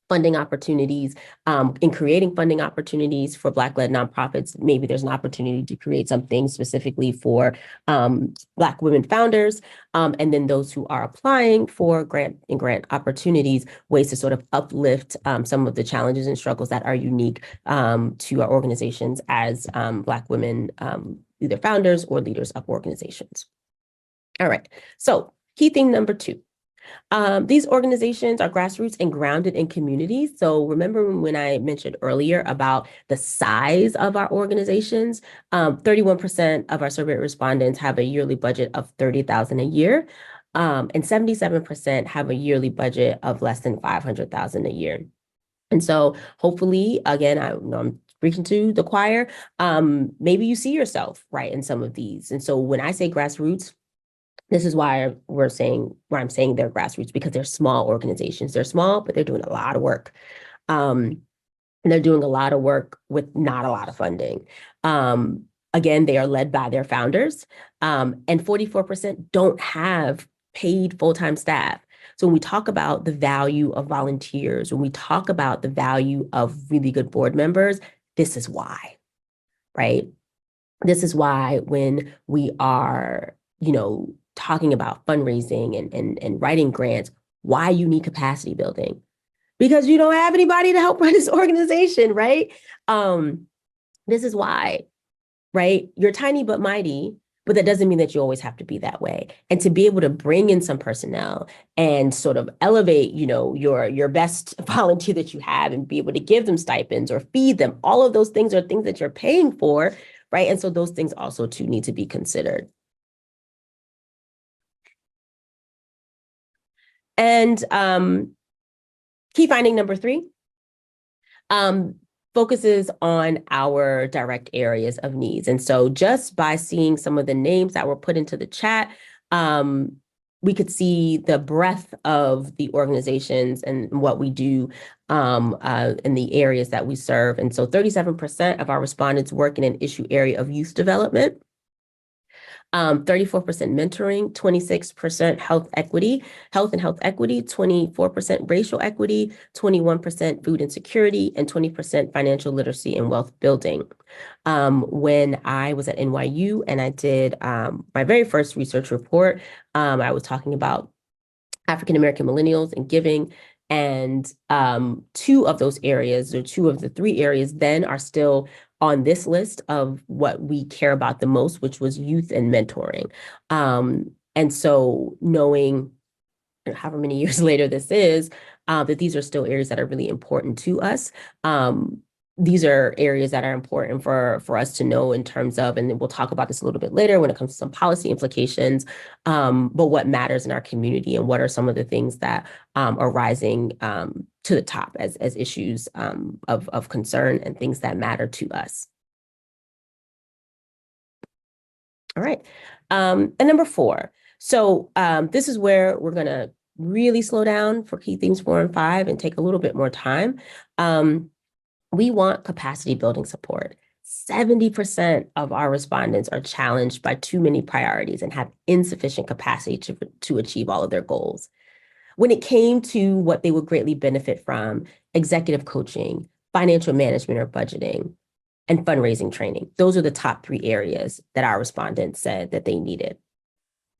funding opportunities, in creating funding opportunities for Black-led nonprofits. Maybe there's an opportunity to create something specifically for Black women founders, and then those who are applying for grant opportunities, ways to sort of uplift some of the challenges and struggles that are unique to our organizations as Black women, either founders or leaders of organizations. All right, so key theme number 2. These organizations are grassroots and grounded in communities. So remember when I mentioned earlier about the size of our organizations, 31% of our survey respondents have a yearly budget of $30,000 a year, and 77% have a yearly budget of less than $500,000 a year. And so hopefully, again, I'm preaching to the choir, maybe you see yourself, right, in some of these. And so when I say grassroots, this is why I'm saying they're grassroots, because they're small organizations. They're small, but they're doing a lot of work. And they're doing a lot of work with not a lot of funding. Again, they are led by their founders, and 44% don't have paid full-time staff. So when we talk about the value of volunteers, when we talk about the value of really good board members, this is why, right? This is why when we are, talking about fundraising and writing grants, why you need capacity building. Because you don't have anybody to help run this organization, right? This is why, right? You're tiny but mighty, but that doesn't mean that you always have to be that way. And to be able to bring in some personnel and sort of elevate, your best volunteer that you have and be able to give them stipends or feed them, all of those things are things that you're paying for, right? And so those things also too need to be considered. And key finding number 3 focuses on our direct areas of needs. And so just by seeing some of the names that were put into the chat, we could see the breadth of the organizations and what we do in the areas that we serve. And so 37% of our respondents work in an issue area of youth development. 34% mentoring, 26% health and health equity, 24% racial equity, 21% food insecurity, and 20% financial literacy and wealth building. When I was at NYU and I did my very first research report, I was talking about African-American millennials and giving. And 2 of those areas, or 2 of the 3 areas then, are still on this list of what we care about the most, which was youth and mentoring. And so knowing however many years later this is, that these are still areas that are really important to us. These are areas that are important for us to know in terms of, and we'll talk about this a little bit later when it comes to some policy implications, but what matters in our community and what are some of the things that are rising to the top as issues of concern and things that matter to us. All right. And number 4. So this is where we're going to really slow down for key themes 4 and 5 and take a little bit more time. We want capacity building support. 70% of our respondents are challenged by too many priorities and have insufficient capacity to achieve all of their goals. When it came to what they would greatly benefit from, executive coaching, financial management or budgeting, and fundraising training, those are the top 3 areas that our respondents said that they needed.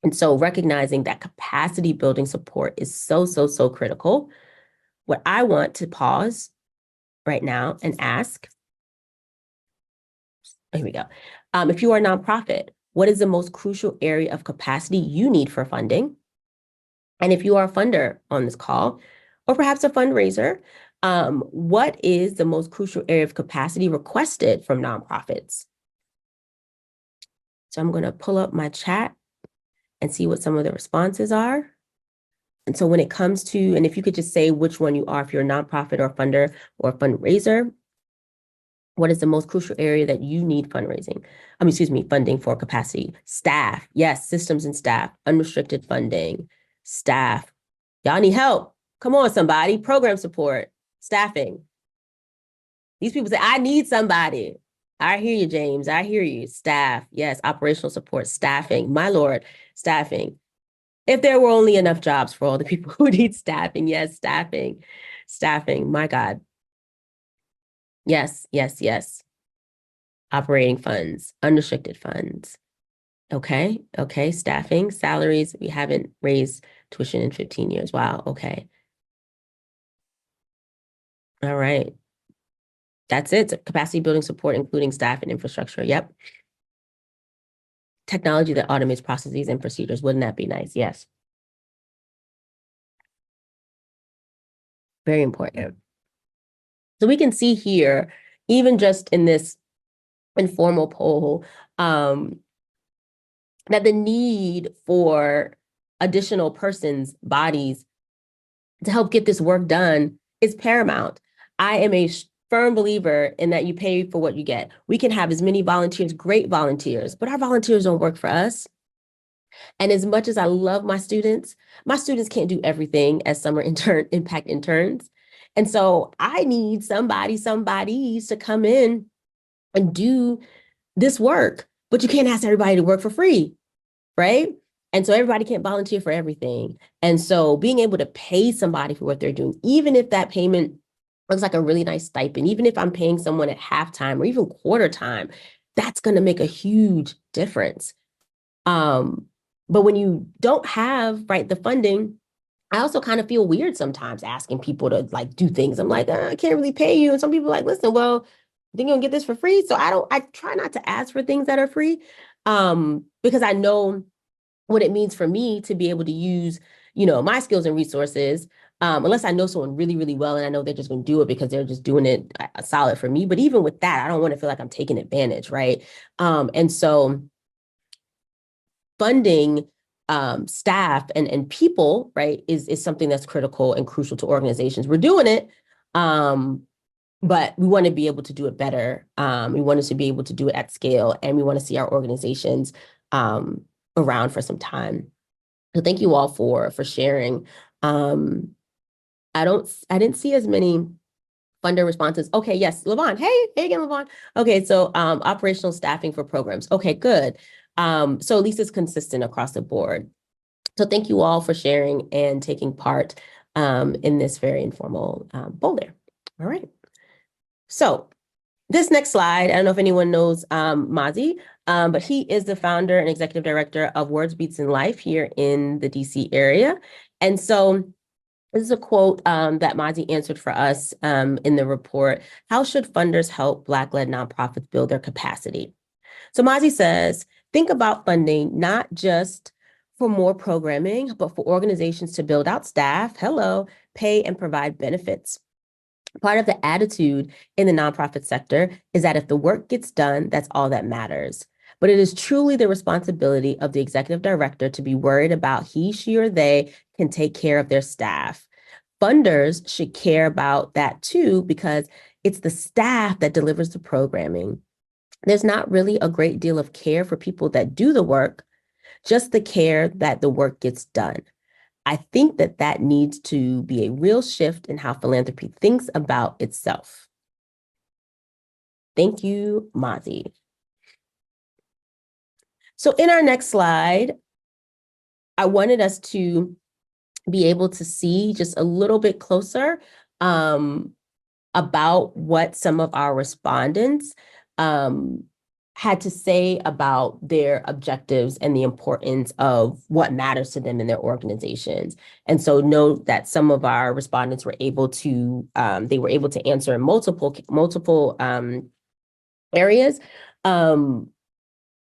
And so recognizing that capacity building support is so critical, what I want to pause right now and ask, here we go. If you are a nonprofit, what is the most crucial area of capacity you need for funding? And if you are a funder on this call, or perhaps a fundraiser, what is the most crucial area of capacity requested from nonprofits? So I'm going to pull up my chat and see what some of the responses are. And so when it comes to, and if you could just say which one you are, if you're a nonprofit or funder or fundraiser, what is the most crucial area that you need fundraising? Funding for capacity? Staff. Yes, systems and staff. Unrestricted funding. Staff. Y'all need help. Come on, somebody. Program support. Staffing. These people say, I need somebody. I hear you, James. I hear you. Staff. Yes, operational support. Staffing. My Lord, staffing. If there were only enough jobs for all the people who need staffing. Yes, staffing. Staffing. My God. Yes, yes, yes. Operating funds, unrestricted funds. Okay, okay, staffing, salaries. We haven't raised tuition in 15 years. Wow, okay. All right. That's it. Capacity building support, including staff and infrastructure. Yep. Technology that automates processes and procedures. Wouldn't that be nice? Yes. Very important. So we can see here, even just in this informal poll, that the need for additional persons, bodies, to help get this work done is paramount. I am a firm believer in that you pay for what you get. We can have as many volunteers, great volunteers, but our volunteers don't work for us. And as much as I love my students can't do everything as summer impact interns. And so I need somebodies to come in and do this work, but you can't ask everybody to work for free, right? And so everybody can't volunteer for everything. And so being able to pay somebody for what they're doing, even if that payment looks like a really nice stipend, even if I'm paying someone at halftime or even quarter time, that's going to make a huge difference. But when you don't have, right, the funding, I also kind of feel weird sometimes asking people to like do things. I'm like, I can't really pay you. And some people are like, listen, well, I think you're gonna get this for free. So I try not to ask for things that are free, because I know what it means for me to be able to use, my skills and resources, unless I know someone really, really well and I know they're just going to do it because they're just doing it solid for me. But even with that, I don't want to feel like I'm taking advantage, right? And so funding staff and people, right, is something that's critical and crucial to organizations. We're doing it, but we want to be able to do it better. We want us to be able to do it at scale, and we want to see our organizations around for some time. So thank you all for sharing. I didn't see as many funder responses. Okay, yes, Levon. Hey again, Levon. Okay, so operational staffing for programs. Okay, good. So at least it's consistent across the board. So thank you all for sharing and taking part in this very informal poll there. All right. So this next slide, I don't know if anyone knows Mazi, but he is the founder and executive director of Words, Beats, and Life here in the DC area. And so this is a quote that Mazi answered for us in the report. How should funders help Black-led nonprofits build their capacity? So Mazi says, think about funding not just for more programming, but for organizations to build out staff, pay and provide benefits. Part of the attitude in the nonprofit sector is that if the work gets done, that's all that matters. But it is truly the responsibility of the executive director to be worried about he, she, or they can take care of their staff. Funders should care about that too, because it's the staff that delivers the programming. There's not really a great deal of care for people that do the work, just the care that the work gets done. I think that needs to be a real shift in how philanthropy thinks about itself. Thank you, Mazi. So in our next slide, I wanted us to be able to see just a little bit closer about what some of our respondents had to say about their objectives and the importance of what matters to them in their organizations. And so note that some of our respondents were able to, answer in multiple areas.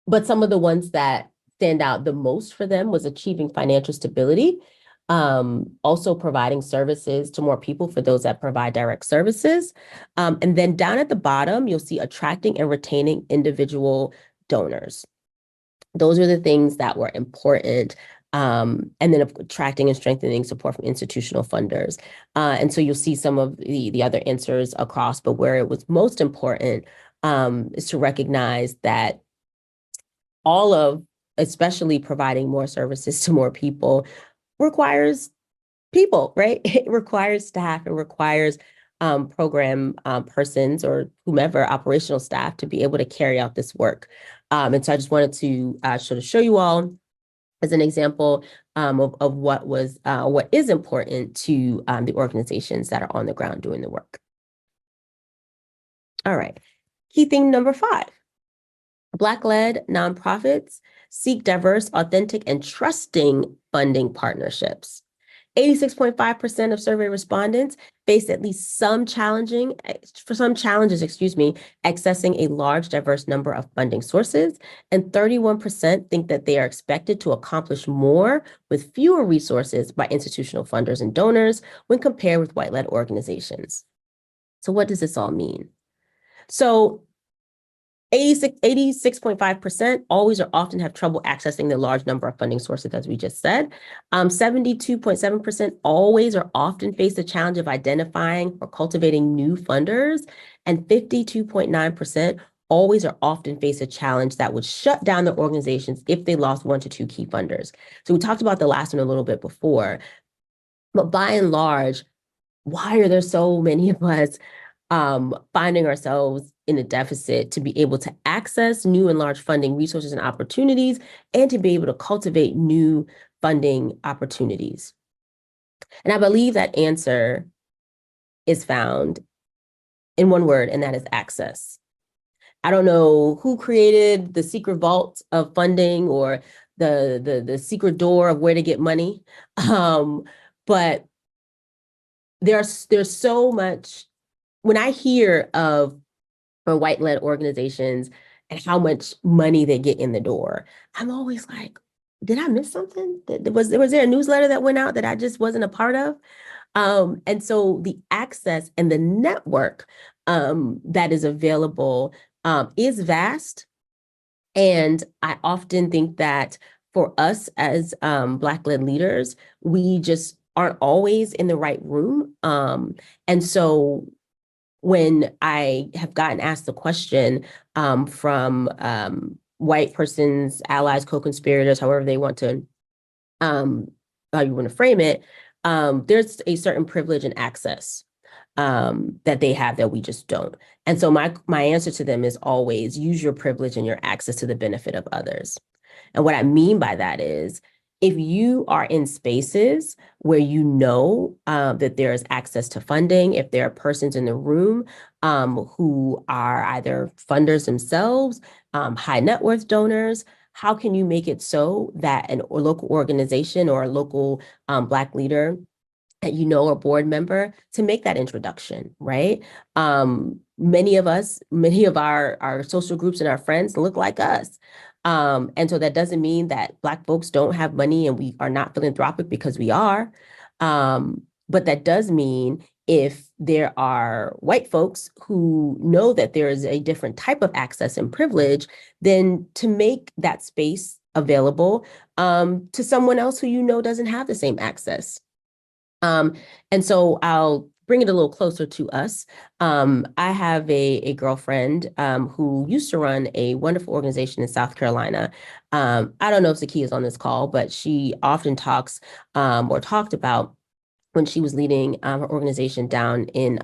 But some of the ones that stand out the most for them was achieving financial stability, also providing services to more people for those that provide direct services. And then down at the bottom, you'll see attracting and retaining individual donors. Those are the things that were important. And then attracting and strengthening support from institutional funders. And so you'll see some of the other answers across, but where it was most important is to recognize that all of, especially providing more services to more people, requires people, right? It requires staff, it requires program persons or whomever, operational staff, to be able to carry out this work. And so I just wanted to sort of show you all as an example of what is important to the organizations that are on the ground doing the work. All right, key thing number 5. Black-led nonprofits seek diverse, authentic, and trusting funding partnerships. 86.5% of survey respondents face at least some challenges, accessing a large, diverse number of funding sources, and 31% think that they are expected to accomplish more with fewer resources by institutional funders and donors when compared with white-led organizations. So what does this all mean? So 86.5% always or often have trouble accessing the large number of funding sources, as we just said. 72.7% always or often face the challenge of identifying or cultivating new funders. And 52.9% always or often face a challenge that would shut down their organizations if they lost 1 to 2 key funders. So we talked about the last one a little bit before, but by and large, why are there so many of us finding ourselves in a deficit to be able to access new and large funding resources and opportunities, and to be able to cultivate new funding opportunities? And I believe that answer is found in one word, and that is access. I don't know who created the secret vault of funding or the secret door of where to get money, but there's so much. When I hear of white-led organizations and how much money they get in the door, I'm always like, did I miss something? Was there a newsletter that went out that I just wasn't a part of? And so the access and the network that is available is vast. And I often think that for us as Black-led leaders, we just aren't always in the right room. And so when I have gotten asked the question from white persons, allies, co-conspirators, however they want to, how you want to frame it, there's a certain privilege and access that they have that we just don't. And so my answer to them is always use your privilege and your access to the benefit of others. And what I mean by that is, if you are in spaces where you know that there is access to funding, if there are persons in the room who are either funders themselves, high net worth donors, how can you make it so that a local organization or a local Black leader that you know or board member to make that introduction, right? Many of our social groups and our friends look like us. And so that doesn't mean that Black folks don't have money and we are not philanthropic, because we are. But that does mean if there are white folks who know that there is a different type of access and privilege, then to make that space available to someone else who you know doesn't have the same access. And so I'll bring it a little closer to us. I have a girlfriend who used to run a wonderful organization in South Carolina. I don't know if Zakiya is on this call, but she often talks or talked about when she was leading her organization down in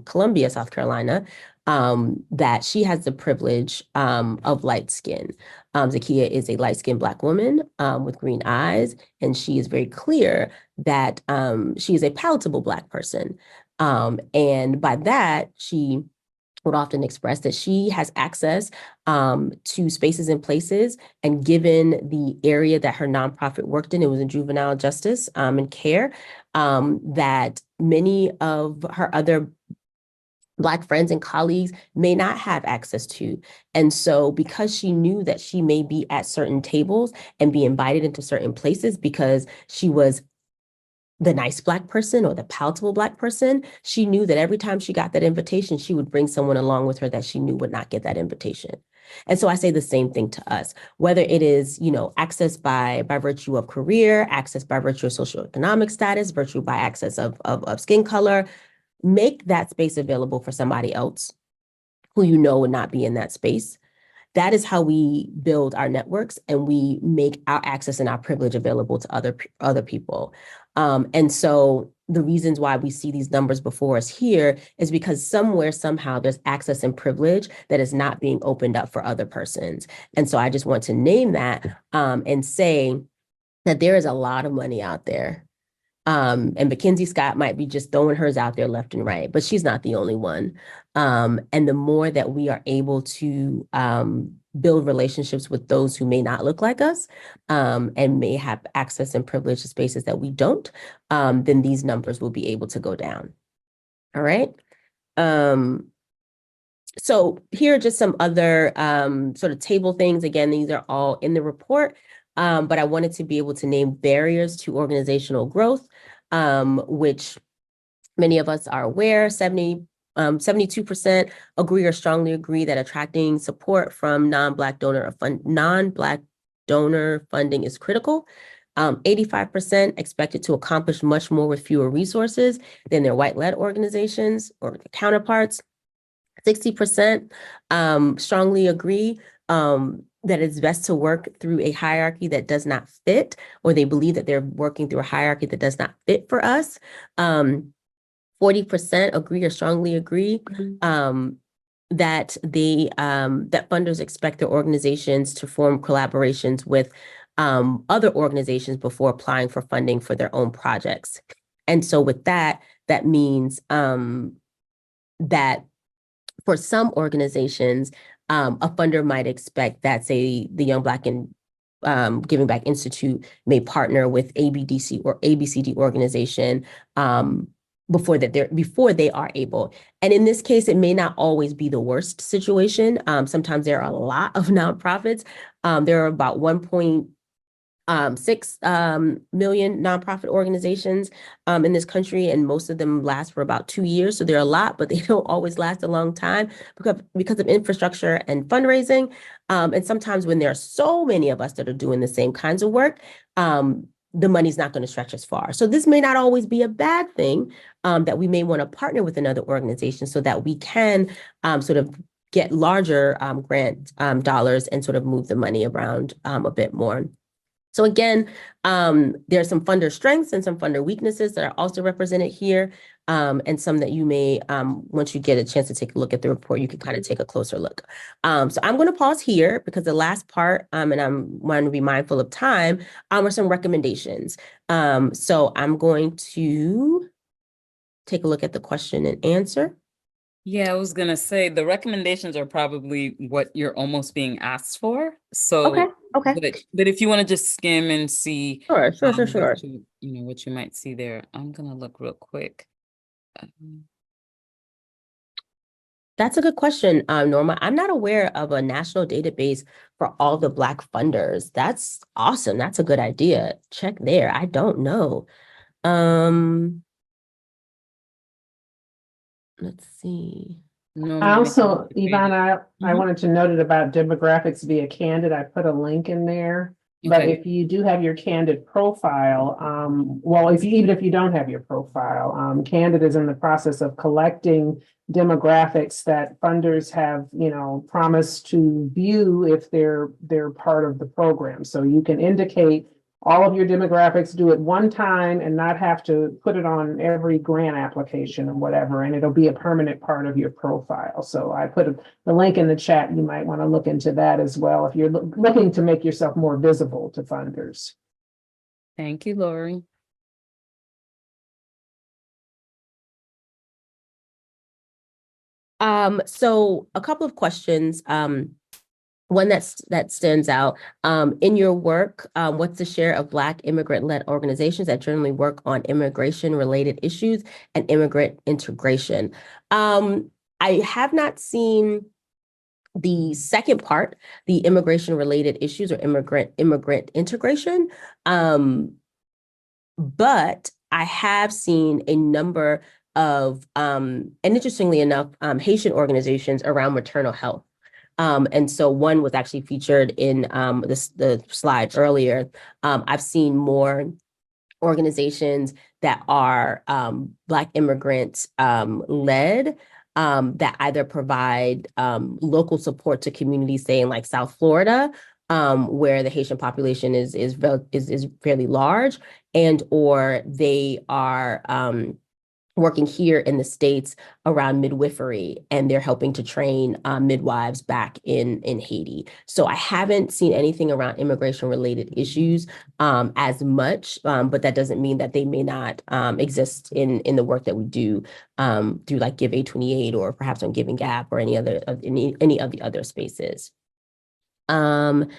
Columbia, South Carolina, that she has the privilege of light skin. Zakiya is a light-skinned Black woman with green eyes, and she is very clear that she is a palatable Black person. And by that, she would often express that she has access to spaces and places, and given the area that her nonprofit worked in, it was in juvenile justice and care, that many of her other Black friends and colleagues may not have access to. And so because she knew that she may be at certain tables and be invited into certain places because she was the nice Black person or the palatable Black person, she knew that every time she got that invitation, she would bring someone along with her that she knew would not get that invitation. And so I say the same thing to us, whether it is, access by virtue of career, access by virtue of socioeconomic status, virtue by access of skin color, make that space available for somebody else who would not be in that space. That is how we build our networks, and we make our access and our privilege available to other people. And so the reasons why we see these numbers before us here is because somewhere, somehow, there's access and privilege that is not being opened up for other persons. And so I just want to name that and say that there is a lot of money out there. And Mackenzie Scott might be just throwing hers out there left and right, but she's not the only one. And the more that we are able to build relationships with those who may not look like us and may have access and privilege to spaces that we don't, then these numbers will be able to go down. All right. So here are just some other sort of table things. Again, these are all in the report. But I wanted to be able to name barriers to organizational growth, which many of us are aware. 72% agree or strongly agree that attracting support from non-Black donor funding is critical. 85% expected to accomplish much more with fewer resources than their white-led organizations or their counterparts. 60% strongly agree that it's best to work through a hierarchy that does not fit, or they believe that they're working through a hierarchy that does not fit for us. 40% agree or strongly agree that that funders expect their organizations to form collaborations with other organizations before applying for funding for their own projects. And so with that means that for some organizations, a funder might expect that, say, the Young Black and Giving Back Institute may partner with ABDC or ABCD organization before they are able. And in this case, it may not always be the worst situation. Sometimes there are a lot of nonprofits. There are about 1.6 million nonprofit organizations in this country, and most of them last for about 2 years. So there are a lot, but they don't always last a long time because of infrastructure and fundraising. And sometimes when there are so many of us that are doing the same kinds of work, the money's not going to stretch as far. So this may not always be a bad thing, that we may want to partner with another organization so that we can sort of get larger grant dollars and sort of move the money around a bit more. So again, there are some funder strengths and some funder weaknesses that are also represented here, and some that you may, once you get a chance to take a look at the report, you can kind of take a closer look. So I'm going to pause here because the last part, and I'm wanting to be mindful of time, are some recommendations. So I'm going to take a look at the question and answer.
Yeah, I was going to say the recommendations are probably what you're almost being asked for. So,
okay.
But if you want to just skim and see
Sure.
what you might see there, I'm going to look real quick.
That's a good question, Norma. I'm not aware of a national database for all the Black funders. That's awesome. That's a good idea. Check there. I don't know. Let's see.
I also, Ivana, I wanted to note it about demographics via Candid. I put a link in there. But if you do have your Candid profile, well, even if you don't have your profile, Candid is in the process of collecting demographics that funders have, promised to view if they're part of the program. So you can indicate all of your demographics, do it one time and not have to put it on every grant application or whatever, and it'll be a permanent part of your profile. So I put the link in the chat. You might want to look into that as well if you're looking to make yourself more visible to funders.
Thank you, Lori.
So a couple of questions. One that stands out, in your work, what's the share of Black immigrant-led organizations that generally work on immigration-related issues and immigrant integration? I have not seen the second part, the immigration-related issues or immigrant integration, but I have seen a number of, and interestingly enough, Haitian organizations around maternal health. And so one was actually featured in the slide earlier. I've seen more organizations that are Black immigrant led, that either provide local support to communities, say in like South Florida, where the Haitian population is fairly large, and or they are working here in the States around midwifery, and they're helping to train midwives back in Haiti. So I haven't seen anything around immigration related issues as much, but that doesn't mean that they may not exist in the work that we do through like Give 828 or perhaps on Giving Gap or any of the other spaces. Can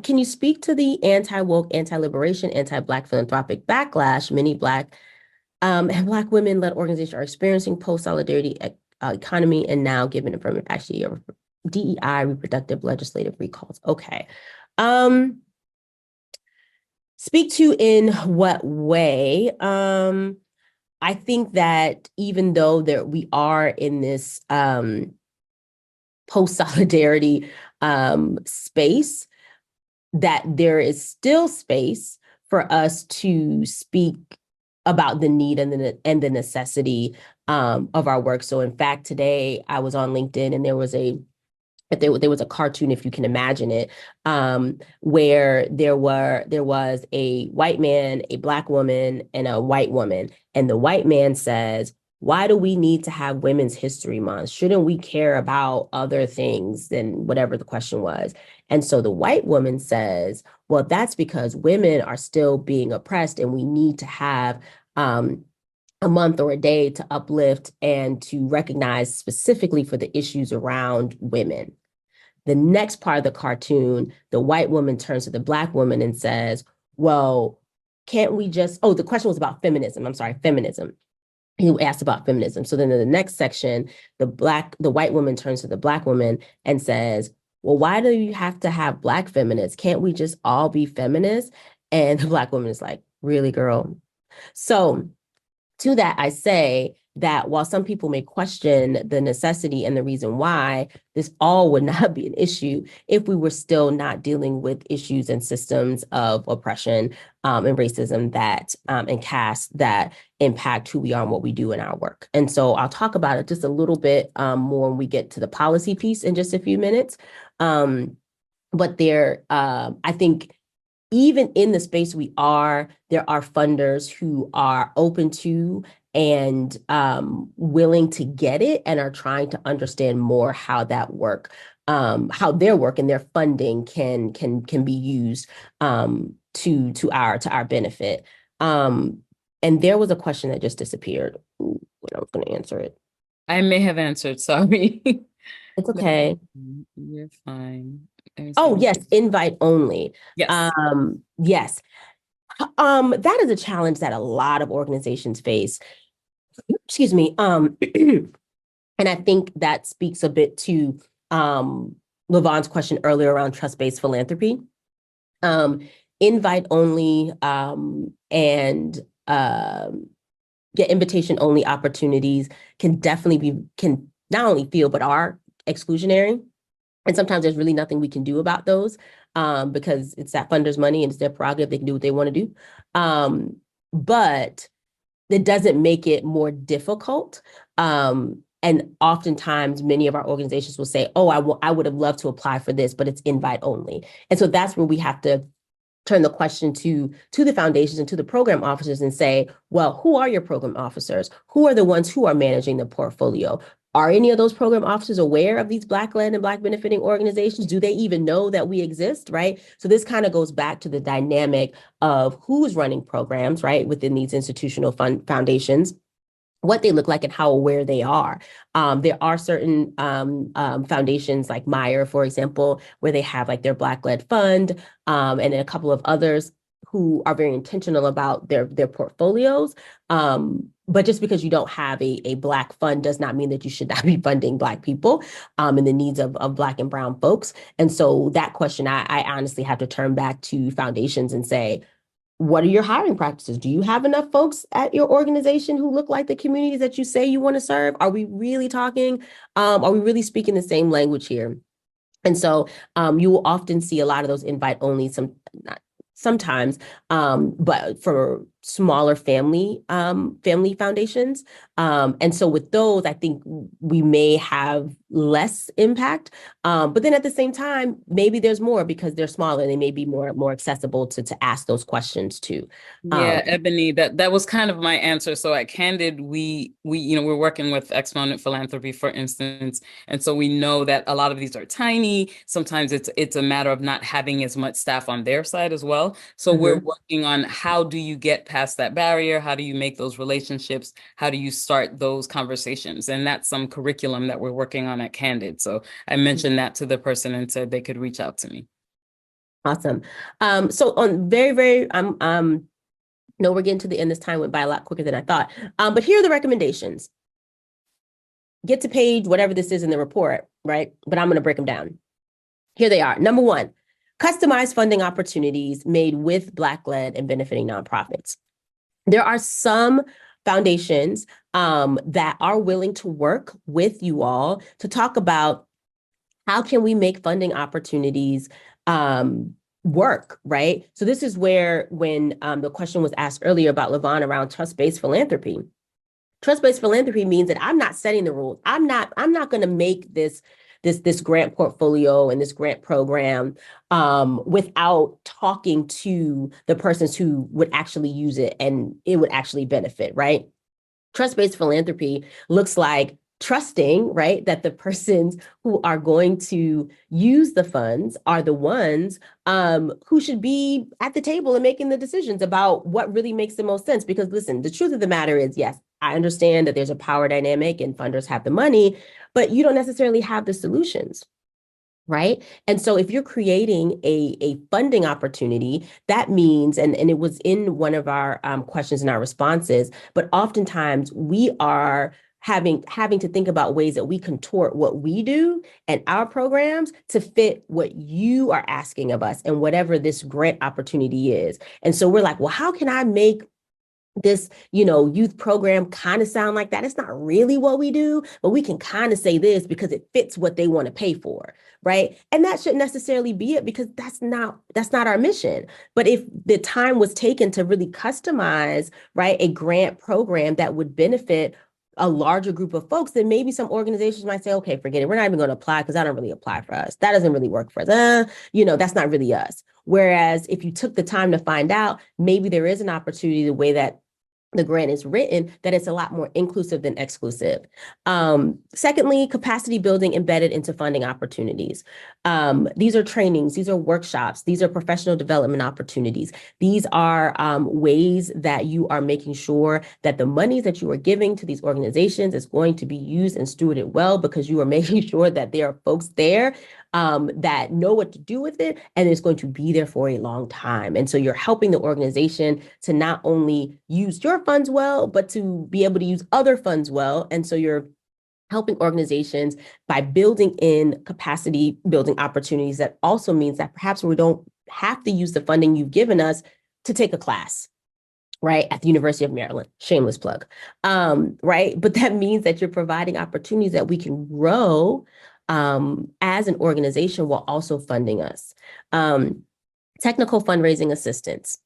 you speak to the anti-woke, anti-liberation, anti-Black philanthropic backlash many Black and Black women-led organizations are experiencing post-solidarity economy and now given affirmative actually DEI reproductive legislative recalls? Okay. Speak to in what way? I think that even though we are in this post-solidarity space, that there is still space for us to speak about the need and the necessity of our work. So in fact, today I was on LinkedIn and there was a cartoon, if you can imagine it, where there was a white man, a Black woman, and a white woman. And the white man says, why do we need to have Women's History Month? Shouldn't we care about other things than whatever the question was? And so the white woman says, well, that's because women are still being oppressed and we need to have a month or a day to uplift and to recognize specifically for the issues around women. The next part of the cartoon, the white woman turns to the Black woman and says, well, can't we just, the question was about feminism. I'm sorry, feminism. He asked about feminism. So then in the next section, the white woman turns to the Black woman and says, well, why do you have to have Black feminists? Can't we just all be feminists? And the Black woman is like, really, girl? So to that, I say that while some people may question the necessity and the reason why, this all would not be an issue if we were still not dealing with issues and systems of oppression and racism that and caste that impact who we are and what we do in our work. And so I'll talk about it just a little bit more when we get to the policy piece in just a few minutes. But I think even in the space there are funders who are open to and willing to get it and are trying to understand more how that work, how their work and their funding can be used to our benefit. And there was a question that just disappeared. Ooh, I was going to answer it.
I may have answered, sorry.
It's okay.
You're fine.
Yes, invite only.
Yes.
Yes. That is a challenge that a lot of organizations face. Excuse me. And I think that speaks a bit to Lavon's question earlier around trust-based philanthropy. Invite only and invitation only opportunities can not only feel but are exclusionary. And sometimes there's really nothing we can do about those because it's that funder's money and it's their prerogative. They can do what they want to do. But it doesn't make it more difficult. And oftentimes many of our organizations will say, I would have loved to apply for this, but it's invite only. And so that's where we have to turn the question to the foundations and to the program officers and say, well, who are your program officers? Who are the ones who are managing the portfolio? Are any of those program officers aware of these Black-led and Black benefiting organizations? Do they even know that we exist, right? So this kind of goes back to the dynamic of who's running programs, right, within these institutional foundations, what they look like and how aware they are. There are certain foundations like Meyer, for example, where they have like their Black-led fund and a couple of others who are very intentional about their portfolios. But just because you don't have a Black fund does not mean that you should not be funding Black people and the needs of Black and brown folks. And so that question, I honestly have to turn back to foundations and say, what are your hiring practices? Do you have enough folks at your organization who look like the communities that you say you want to serve? Are we really talking? Are we really speaking the same language here? And so you will often see a lot of those invite only, sometimes, but for smaller family foundations. And so with those, I think we may have less impact. But then at the same time, maybe there's more because they're smaller. They may be more accessible to ask those questions too.
Yeah, Ebonie, that was kind of my answer. So at Candid, we we're working with Exponent Philanthropy, for instance, and so we know that a lot of these are tiny. Sometimes it's a matter of not having as much staff on their side as well. So we're working on how do you get past that barrier? How do you make those relationships? How do you start those conversations? And that's some curriculum that we're working on at Candid. So I mentioned that to the person and said they could reach out to me.
Awesome. So on very, no, we're getting to the end. This time went by a lot quicker than I thought. But here are the recommendations. Get to page whatever this is in the report, right? But I'm going to break them down. Here they are. Number one, customized funding opportunities made with Black-led and benefiting nonprofits. There are some foundations that are willing to work with you all to talk about how can we make funding opportunities work, right? So this is where when the question was asked earlier about Levon around trust-based philanthropy. Trust-based philanthropy means that I'm not setting the rules. I'm not going to make this grant portfolio and this grant program without talking to the persons who would actually use it and it would actually benefit, right? Trust-based philanthropy looks like trusting, right, that the persons who are going to use the funds are the ones who should be at the table and making the decisions about what really makes the most sense. Because listen, the truth of the matter is, yes, I understand that there's a power dynamic and funders have the money, but you don't necessarily have the solutions. Right. And so if you're creating a funding opportunity, that means, and it was in one of our questions and our responses, but oftentimes we are having to think about ways that we contort what we do and our programs to fit what you are asking of us and whatever this grant opportunity is. And so we're like, well, how can I make this, youth program kind of sound like that? It's not really what we do, but we can kind of say this because it fits what they want to pay for, right? And that shouldn't necessarily be it because that's not our mission. But if the time was taken to really customize, right, a grant program that would benefit a larger group of folks, then maybe some organizations might say, okay, forget it. We're not even going to apply because I don't really apply for us. That doesn't really work for us. That's not really us. Whereas if you took the time to find out, maybe there is an opportunity, the way that the grant is written, that it's a lot more inclusive than exclusive. Secondly, capacity building embedded into funding opportunities. These are trainings, these are workshops, these are professional development opportunities. These are ways that you are making sure that the monies that you are giving to these organizations is going to be used and stewarded well, because you are making sure that there are folks there that know what to do with it, and it's going to be there for a long time. And so you're helping the organization to not only use your funds well, but to be able to use other funds well. And so you're helping organizations by building in capacity building opportunities. That also means that perhaps we don't have to use the funding you've given us to take a class, right, at the University of Maryland, shameless plug, right? But that means that you're providing opportunities that we can grow as an organization while also funding us. Technical fundraising assistance.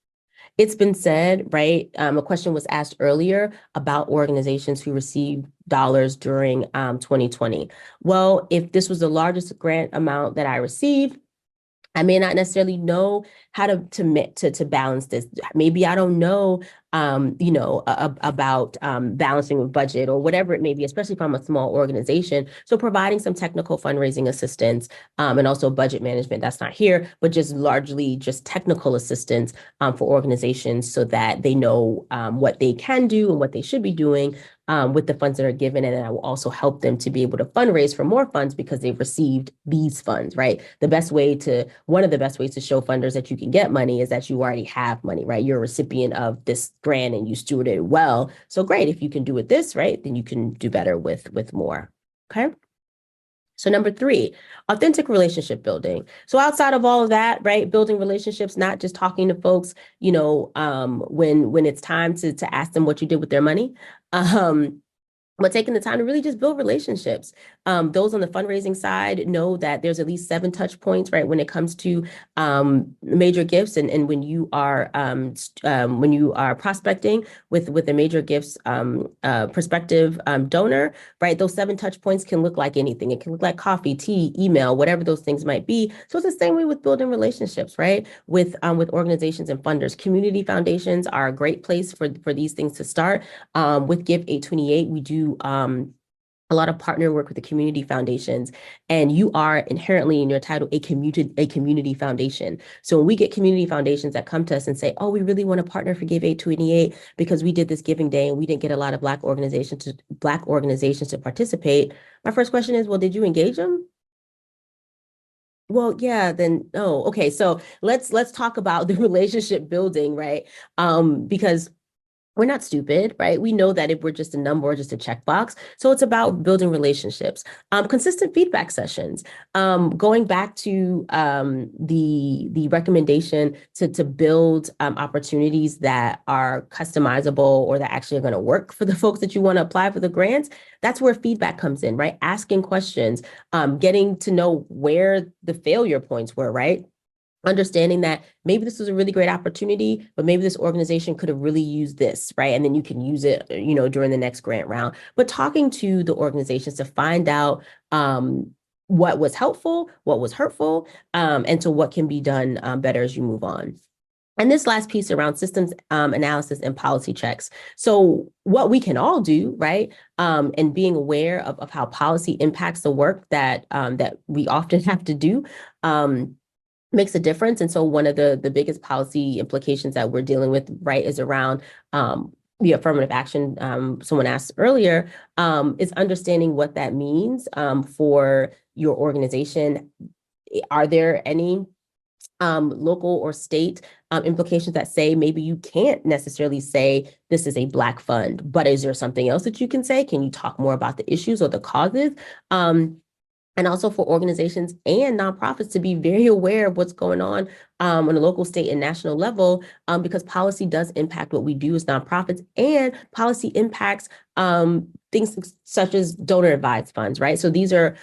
It's been said, right? A question was asked earlier about organizations who received dollars during 2020. Well, if this was the largest grant amount that I received, I may not necessarily know how to balance this. Maybe I don't know, about balancing a budget or whatever it may be, especially if I'm a small organization. So providing some technical fundraising assistance and also budget management, that's not here, but just largely just technical assistance for organizations so that they know what they can do and what they should be doing with the funds that are given. And I will also help them to be able to fundraise for more funds because they've received these funds, right? One of the best ways to show funders that you can get money is that you already have money, right? You're a recipient of this grant and you stewarded it well. So great, if you can do it this, right, then you can do better with more, okay? So number 3, authentic relationship building. So outside of all of that, right, building relationships, not just talking to folks, when it's time to ask them what you did with their money, but taking the time to really just build relationships. Those on the fundraising side know that there's at least 7 touch points, right, when it comes to major gifts, and when you are prospecting with a major gifts prospective donor, right, those 7 touch points can look like anything. It can look like coffee, tea, email, whatever those things might be. So it's the same way with building relationships, right, with organizations and funders. Community foundations are a great place for these things to start. With Give 828, we do a lot of partner work with the community foundations, and you are inherently in your title a community foundation. So when we get community foundations that come to us and say, oh, we really want to partner for Give 828 because we did this giving day and we didn't get a lot of Black organizations to participate, my first question is, well, did you engage them? Well, yeah, then no. Okay, so let's talk about the relationship building, right? Because we're not stupid, right? We know that if we're just a number or just a checkbox. So it's about building relationships, consistent feedback sessions, going back to the recommendation to build opportunities that are customizable or that actually are going to work for the folks that you want to apply for the grants. That's where feedback comes in, right? Asking questions, getting to know where the failure points were, right? Understanding that maybe this was a really great opportunity, but maybe this organization could have really used this, right? And then you can use it, during the next grant round. But talking to the organizations to find out what was helpful, what was hurtful, and to what can be done better as you move on. And this last piece around systems analysis and policy checks. So what we can all do, right, and being aware of how policy impacts the work that we often have to do, makes a difference. And so one of the biggest policy implications that we're dealing with, right, is around the affirmative action someone asked earlier, is understanding what that means for your organization. Are there any local or state implications that say maybe you can't necessarily say this is a Black fund, but is there something else that you can say? Can you talk more about the issues or the causes? And also for organizations and nonprofits to be very aware of what's going on a local, state, and national level, because policy does impact what we do as nonprofits, and policy impacts things such as donor advised funds, right? So these are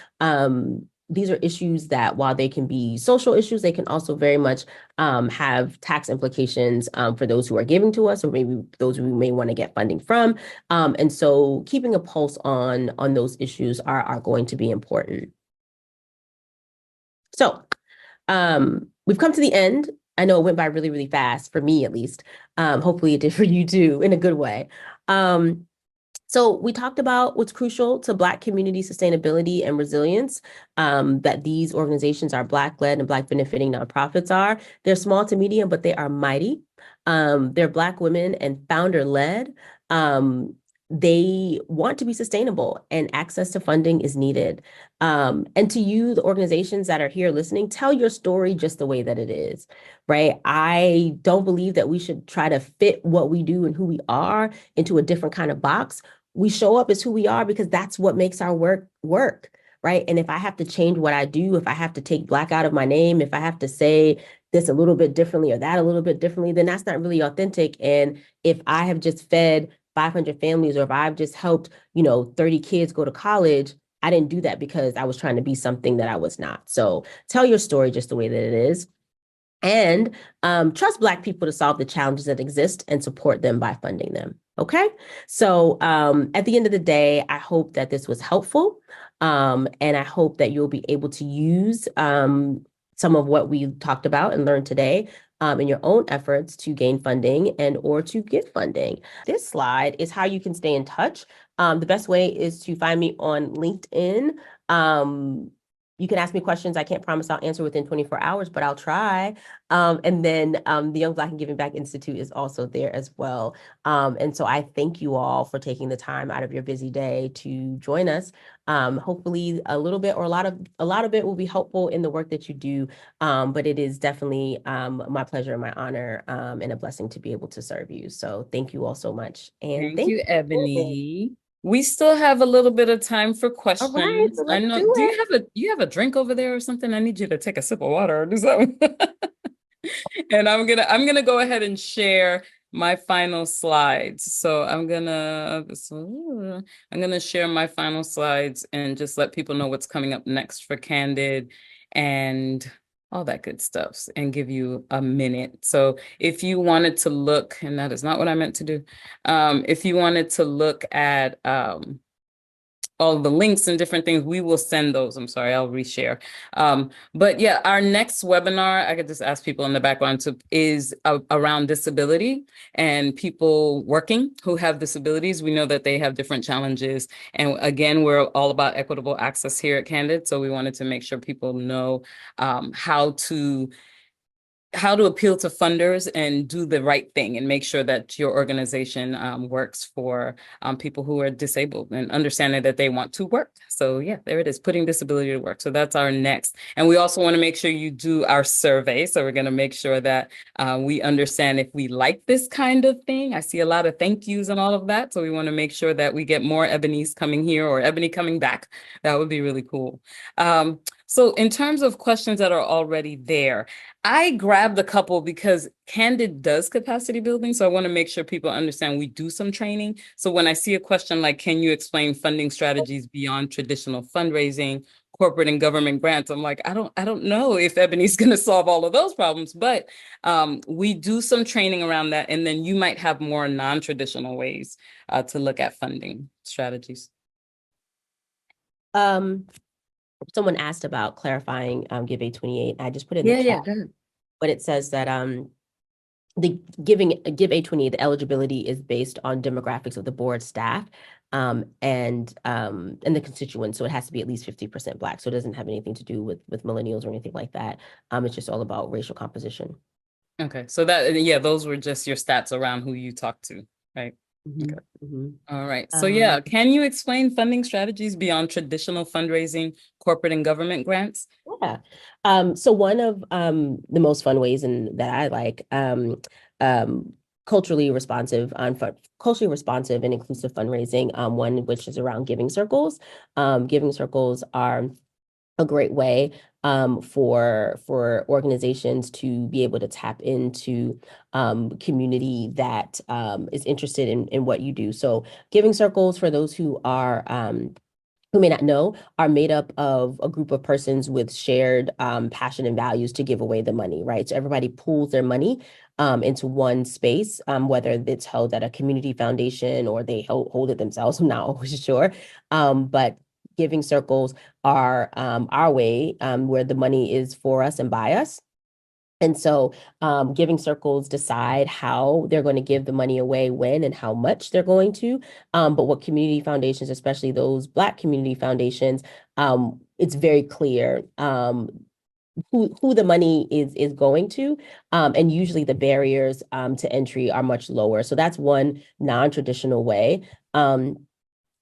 issues that, while they can be social issues, they can also very much have tax implications for those who are giving to us, or maybe those who may want to get funding from. And so keeping a pulse on those issues are going to be important. So we've come to the end. I know it went by really, really fast, for me at least. Hopefully it did for you too, in a good way. So we talked about what's crucial to Black community sustainability and resilience, that these organizations are Black-led and Black benefiting nonprofits are. They're small to medium, but they are mighty. They're Black women and founder-led. They want to be sustainable, and access to funding is needed. And to you, the organizations that are here listening, tell your story just the way that it is, right? I don't believe that we should try to fit what we do and who we are into a different kind of box. We show up as who we are because that's what makes our work, right? And if I have to change what I do, if I have to take Black out of my name, if I have to say this a little bit differently or that a little bit differently, then that's not really authentic. And if I have just fed 500 families, or if I've just helped, 30 kids go to college, I didn't do that because I was trying to be something that I was not. So tell your story just the way that it is. And trust Black people to solve the challenges that exist and support them by funding them. Okay. So at the end of the day, I hope that this was helpful. And I hope that you'll be able to use some of what we talked about and learned today in your own efforts to gain funding and or to get funding. This slide is how you can stay in touch. The best way is to find me on LinkedIn. You can ask me questions. I can't promise I'll answer within 24 hours, but I'll try. And then the Young Black and Giving Back Institute is also there as well. And so I thank you all for taking the time out of your busy day to join us. Hopefully a little bit or a lot of it will be helpful in the work that you do. But it is definitely my pleasure and my honor and a blessing to be able to serve you. So thank you all so much. And
Thank you, Ebonie. We still have a little bit of time for
All right,
questions.
so
I
let's
know,
do
do
it.
you have a drink over there or something? I need you to take a sip of water or do something. And I'm gonna go ahead and share my final slides. So I'm gonna share my final slides and just let people know what's coming up next for Candid and all that good stuff and give you a minute. So if you wanted to look, and that is not what I meant to do, if you wanted to look at all the links and different things, we will send those. I'm sorry, I'll reshare. But yeah, our next webinar, I could just ask people in the background to, is around disability and people working who have disabilities. We know that they have different challenges. And again, we're all about equitable access here at Candid. So we wanted to make sure people know how to appeal to funders and do the right thing and make sure that your organization works for people who are disabled and understanding that they want to work. So yeah, there it is, putting disability to work. So that's our next. And we also want to make sure you do our survey. So we're going to make sure that we understand if we like this kind of thing. I see a lot of thank yous and all of that. So we want to make sure that we get more Ebonies coming here or Ebony coming back. That would be really cool. So in terms of questions that are already there, I grabbed a couple because Candid does capacity building. So I want to make sure people understand we do some training. So when I see a question like, can you explain funding strategies beyond traditional fundraising, corporate and government grants? I'm like, I don't know if Ebony's going to solve all of those problems, but we do some training around that. And then you might have more non-traditional ways to look at funding strategies.
Someone asked about clarifying Give 828. I just put it in the chat,
Go ahead.
but it says that the Give 828, the eligibility is based on demographics of the board staff and the constituents. So it has to be at least 50% Black. So it doesn't have anything to do with millennials or anything like that. It's just all about racial composition.
Okay, so that, yeah, those were just your stats around who you talked to, right?
Mm-hmm.
Okay.
Mm-hmm.
All right. So yeah, can you explain funding strategies beyond traditional fundraising, corporate and government grants?
Yeah. So one of the most fun ways and that I like culturally responsive and inclusive fundraising, one which is around giving circles. Giving circles are a great way for organizations to be able to tap into community that is interested in what you do. So giving circles, for those who are who may not know, are made up of a group of persons with shared passion and values to give away the money, right? So everybody pools their money into one space, whether it's held at a community foundation or they hold it themselves. I'm not always sure. But giving circles are our way where the money is for us and by us. And so giving circles decide how they're going to give the money away, when and how much they're going to. But what community foundations, especially those Black community foundations, it's very clear who the money is going to. And usually the barriers to entry are much lower. So that's one non-traditional way.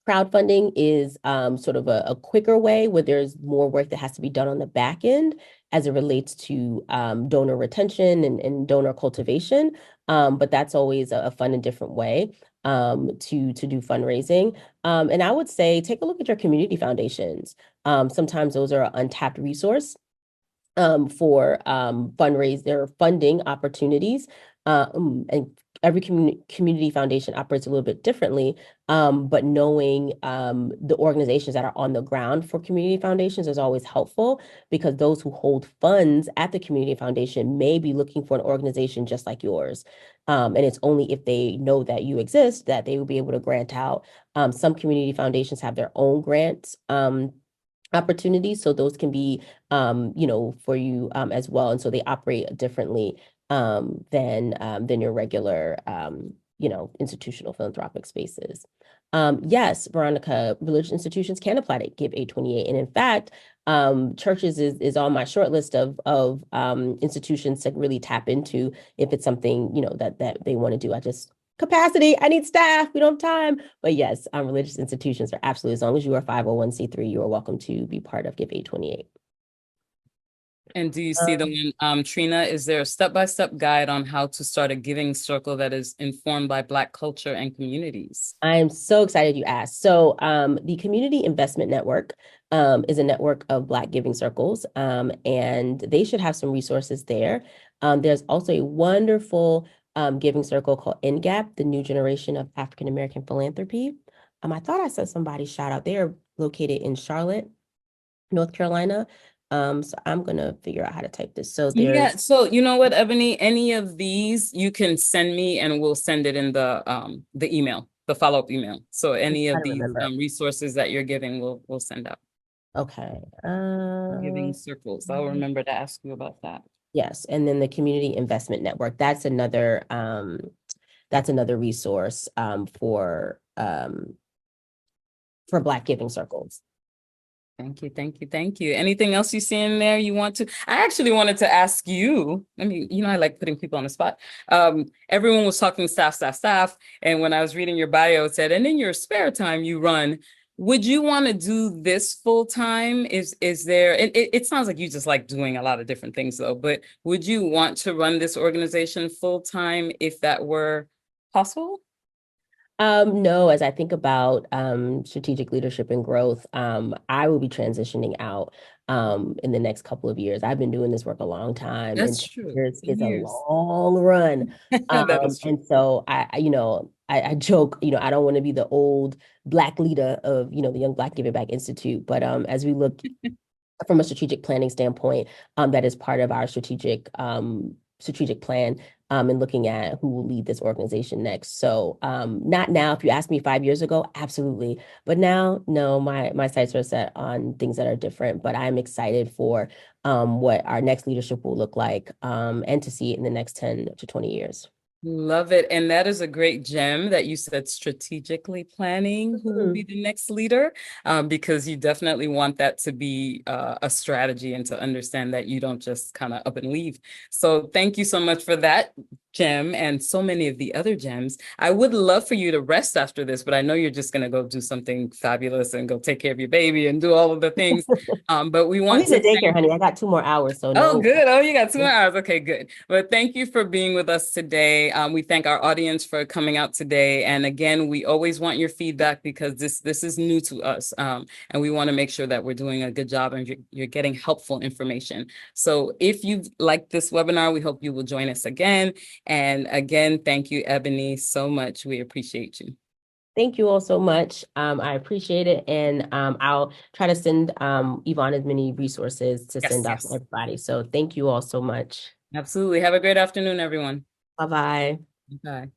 Crowdfunding is sort of a quicker way where there's more work that has to be done on the back end as it relates to donor retention and donor cultivation. But that's always a fun and different way to do fundraising. And I would say take a look at your community foundations. Sometimes those are an untapped resource for fundraiser funding opportunities. And every community foundation operates a little bit differently, but knowing the organizations that are on the ground for community foundations is always helpful, because those who hold funds at the community foundation may be looking for an organization just like yours. And it's only if they know that you exist that they will be able to grant out. Some community foundations have their own grants opportunities, so those can be for you as well, and so they operate differently than your regular institutional philanthropic spaces. Yes, Veronica, religious institutions can apply to Give 828, and in fact churches is on my short list of institutions to really tap into if it's something that they want to do. Capacity, I need staff, we don't have time. But yes, religious institutions are absolutely, as long as you are 501c3, you are welcome to be part of Give 828.
And do you see the one, Trina, is there a step-by-step guide on how to start a giving circle that is informed by Black culture and communities?
I'm so excited you asked. So the Community Investment Network is a network of Black giving circles, and they should have some resources there. There's also a wonderful giving circle called NGAP, the New Generation of African American Philanthropy. I thought I said somebody's shout out. They are located in Charlotte, North Carolina. So I'm gonna figure out how to type this. So
Yeah,
there's
so you know what, Ebony, any of these you can send me and we'll send it in the email, the follow-up email. So any
I
of
don't
these
remember.
Resources that you're giving, we'll send out.
Okay.
Giving circles. I'll remember to ask you about that.
Yes, and then the Community Investment Network. That's another resource for Black giving circles.
Thank you, thank you, thank you. Anything else you see in there you want to? I actually wanted to ask you, I mean, you know, I like putting people on the spot. Everyone was talking staff. And when I was reading your bio, it said, and in your spare time you run. Would you want to do this full time? Is there, it sounds like you just like doing a lot of different things though, but would you want to run this organization full time if that were possible?
No, as I think about strategic leadership and growth, I will be transitioning out in the next couple of years. I've been doing this work a long time, and
That's
10
true.
years
10
is a
years.
long run.
That is true.
And so I joke, I don't want to be the old Black leader of, the Young Black Giving Back Institute. But as we look from a strategic planning standpoint, that is part of our strategic plan, and looking at who will lead this organization next. So not now. If you asked me 5 years ago, absolutely. But now, no, my sights are set on things that are different. But I'm excited for what our next leadership will look like, and to see it in the next 10 to 20 years.
Love it. And that is a great gem that you said, strategically planning who will be the next leader, because you definitely want that to be a strategy and to understand that you don't just kind of up and leave. So thank you so much for that gem and so many of the other gems. I would love for you to rest after this, but I know you're just going to go do something fabulous and go take care of your baby and do all of the things. But we want
He's in
to
daycare, honey. I got 2 more hours, so
Oh,
no.
good. Oh, you got 2 hours. Okay, good. But thank you for being with us today. We thank our audience for coming out today. And again, we always want your feedback because this is new to us. And we want to make sure that we're doing a good job and you're getting helpful information. So if you like this webinar, we hope you will join us again. And again, thank you, Ebony, so much. We appreciate you.
Thank you all so much. I appreciate it. And I'll try to send Yvonne as many resources to send out to everybody. So thank you all so much.
Absolutely. Have a great afternoon, everyone.
Bye-bye.
Bye.